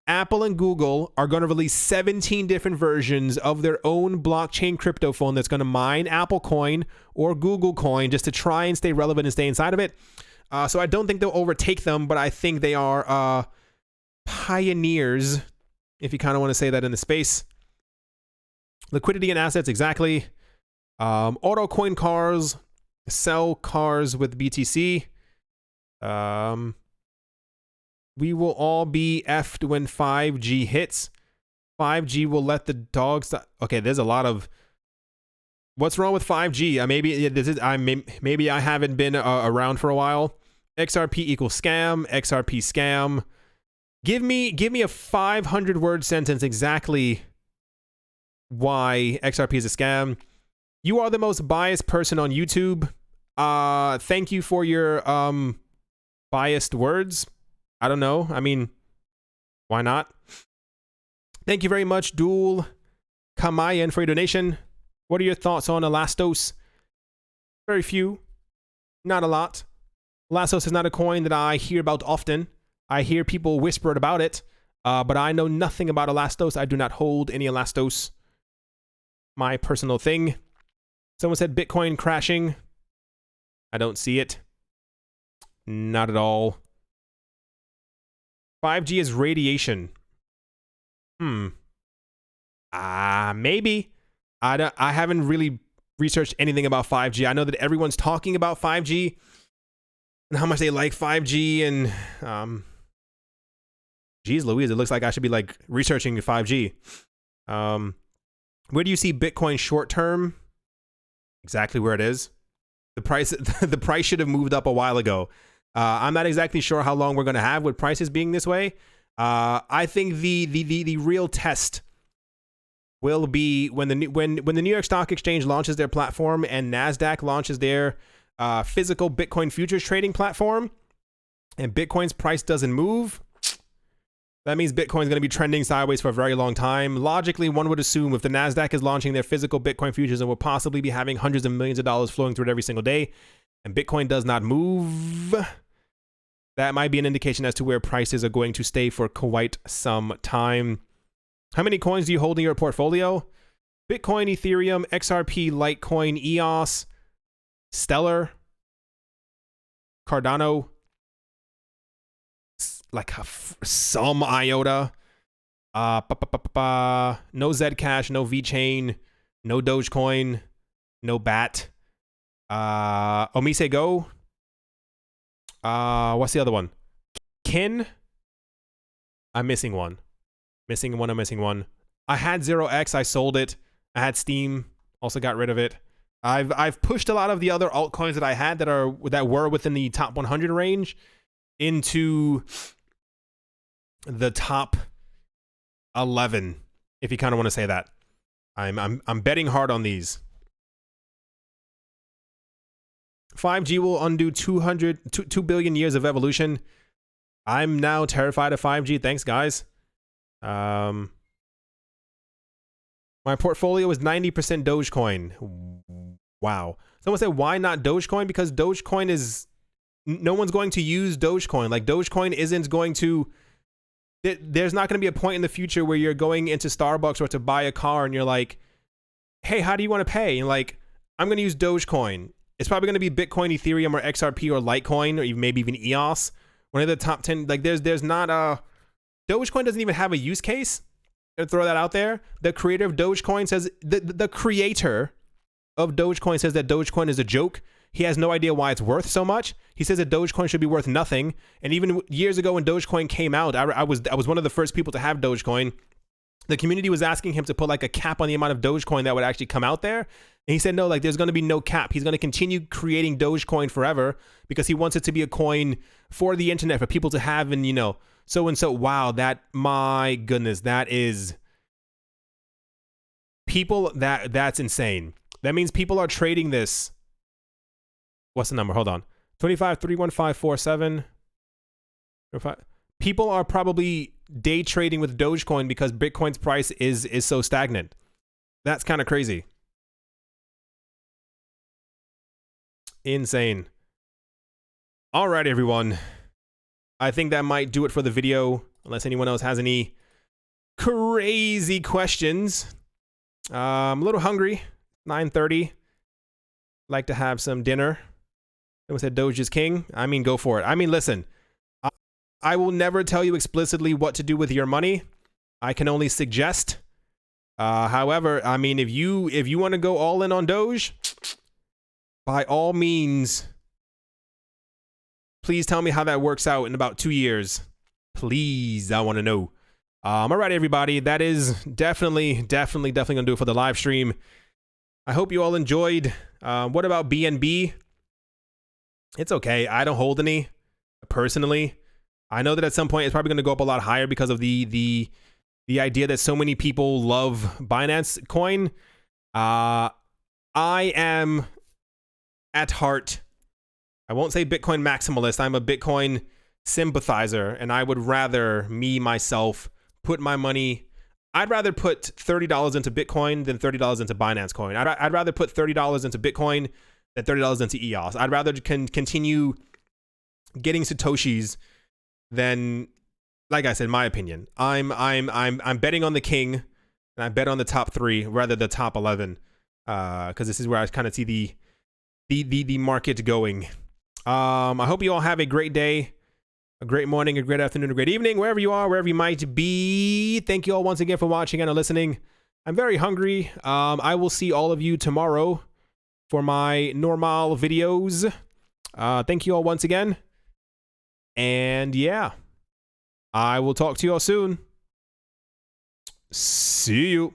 Apple and Google are going to release 17 different versions of their own blockchain crypto phone that's going to mine Apple coin or Google coin just to try and stay relevant and stay inside of it. So I don't think they'll overtake them, but I think they are pioneers, if you kind of want to say that in the space. Liquidity and assets, exactly. Auto coin cars, sell cars with BTC. We will all be effed when 5G hits. 5G will let the dogs. Okay, there's a lot of. What's wrong with 5G? Maybe I haven't been around for a while. XRP equals scam. XRP scam. Give me a 500-word sentence exactly why XRP is a scam. You are the most biased person on YouTube. Thank you for your biased words. I don't know. I mean, why not? Thank you very much, Dual Kamayan, for your donation. What are your thoughts on Elastos? Very few. Not a lot. Elastos is not a coin that I hear about often. I hear people whisper about it, but I know nothing about Elastos. I do not hold any Elastos. My personal thing. Someone said Bitcoin crashing. I don't see it. Not at all. 5G is radiation. Maybe. I haven't really researched anything about 5G. I know that everyone's talking about 5G and how much they like 5G, and geez Louise, it looks like I should be like researching 5G. Where do you see Bitcoin short term? Exactly where it is. The price should have moved up a while ago. I'm not exactly sure how long we're going to have with prices being this way. I think the real test will be when the New York Stock Exchange launches their platform and NASDAQ launches their physical Bitcoin futures trading platform, and Bitcoin's price doesn't move. That means Bitcoin is going to be trending sideways for a very long time. Logically, one would assume if the NASDAQ is launching their physical Bitcoin futures and will possibly be having hundreds of millions of dollars flowing through it every single day, and Bitcoin does not move, that might be an indication as to where prices are going to stay for quite some time. How many coins do you hold in your portfolio? Bitcoin, Ethereum, XRP, Litecoin, EOS, Stellar, Cardano, like some IOTA, no Zcash, no VChain, no Dogecoin, no BAT, Omise Go, what's the other one? Kin? I'm missing one. I'm missing one. I had 0x, I sold it. I had Steam, also got rid of it. I've pushed a lot of the other altcoins that I had that were within the top 100 range into the top 11, if you kind of want to say that. I'm betting hard on these. 5G will undo 2 billion years of evolution. I'm now terrified of 5G. Thanks, guys. My portfolio is 90% Dogecoin. Wow. Someone said, why not Dogecoin? Because Dogecoin is... No one's going to use Dogecoin. Like, Dogecoin isn't going to... There's not going to be a point in the future where you're going into Starbucks or to buy a car and you're like, hey, how do you want to pay? And like, I'm going to use Dogecoin. It's probably going to be Bitcoin, Ethereum, or XRP, or Litecoin, or even maybe even EOS. One of the top 10. Like, there's not a... Dogecoin doesn't even have a use case. To throw that out there. The creator of Dogecoin says... The creator of Dogecoin says that Dogecoin is a joke. He has no idea why it's worth so much. He says that Dogecoin should be worth nothing. And even years ago when Dogecoin came out, I was one of the first people to have Dogecoin. The community was asking him to put like a cap on the amount of Dogecoin that would actually come out there. And he said, no, like there's going to be no cap. He's going to continue creating Dogecoin forever because he wants it to be a coin for the internet, for people to have, and, you know, so and so. Wow, that, my goodness, that is... People, that's insane. That means people are trading this. What's the number? Hold on. 25315447. People are probably day trading with Dogecoin because Bitcoin's price is so stagnant. That's kind of crazy. Insane. All right, everyone. I think that might do it for the video, unless anyone else has any crazy questions. I'm a little hungry. 9:30. Like to have some dinner. Someone said Doge is king. I mean, go for it. I mean, listen. I will never tell you explicitly what to do with your money. I can only suggest. However, I mean, if you want to go all in on Doge, by all means, please tell me how that works out in about 2 years. Please, I want to know. All right, everybody. That is definitely gonna do it for the live stream. I hope you all enjoyed. What about BNB? It's okay. I don't hold any personally. I know that at some point it's probably going to go up a lot higher because of the idea that so many people love Binance coin. I am at heart, I won't say Bitcoin maximalist. I'm a Bitcoin sympathizer, and I would rather myself put my money. I'd rather put $30 into Bitcoin than $30 into Binance coin. I'd rather put $30 into Bitcoin than $30 into EOS. I'd rather continue getting Satoshis than, like I said, my opinion. I'm betting on the king, and I bet on the top 3 rather the top 11, because this is where I kind of see the market going. I hope you all have a great day, a great morning, a great afternoon, a great evening, wherever you are, wherever you might be. Thank you all once again for watching and listening. I'm very hungry. I will see all of you tomorrow for my normal videos. Thank you all once again. And yeah, I will talk to you all soon. See you.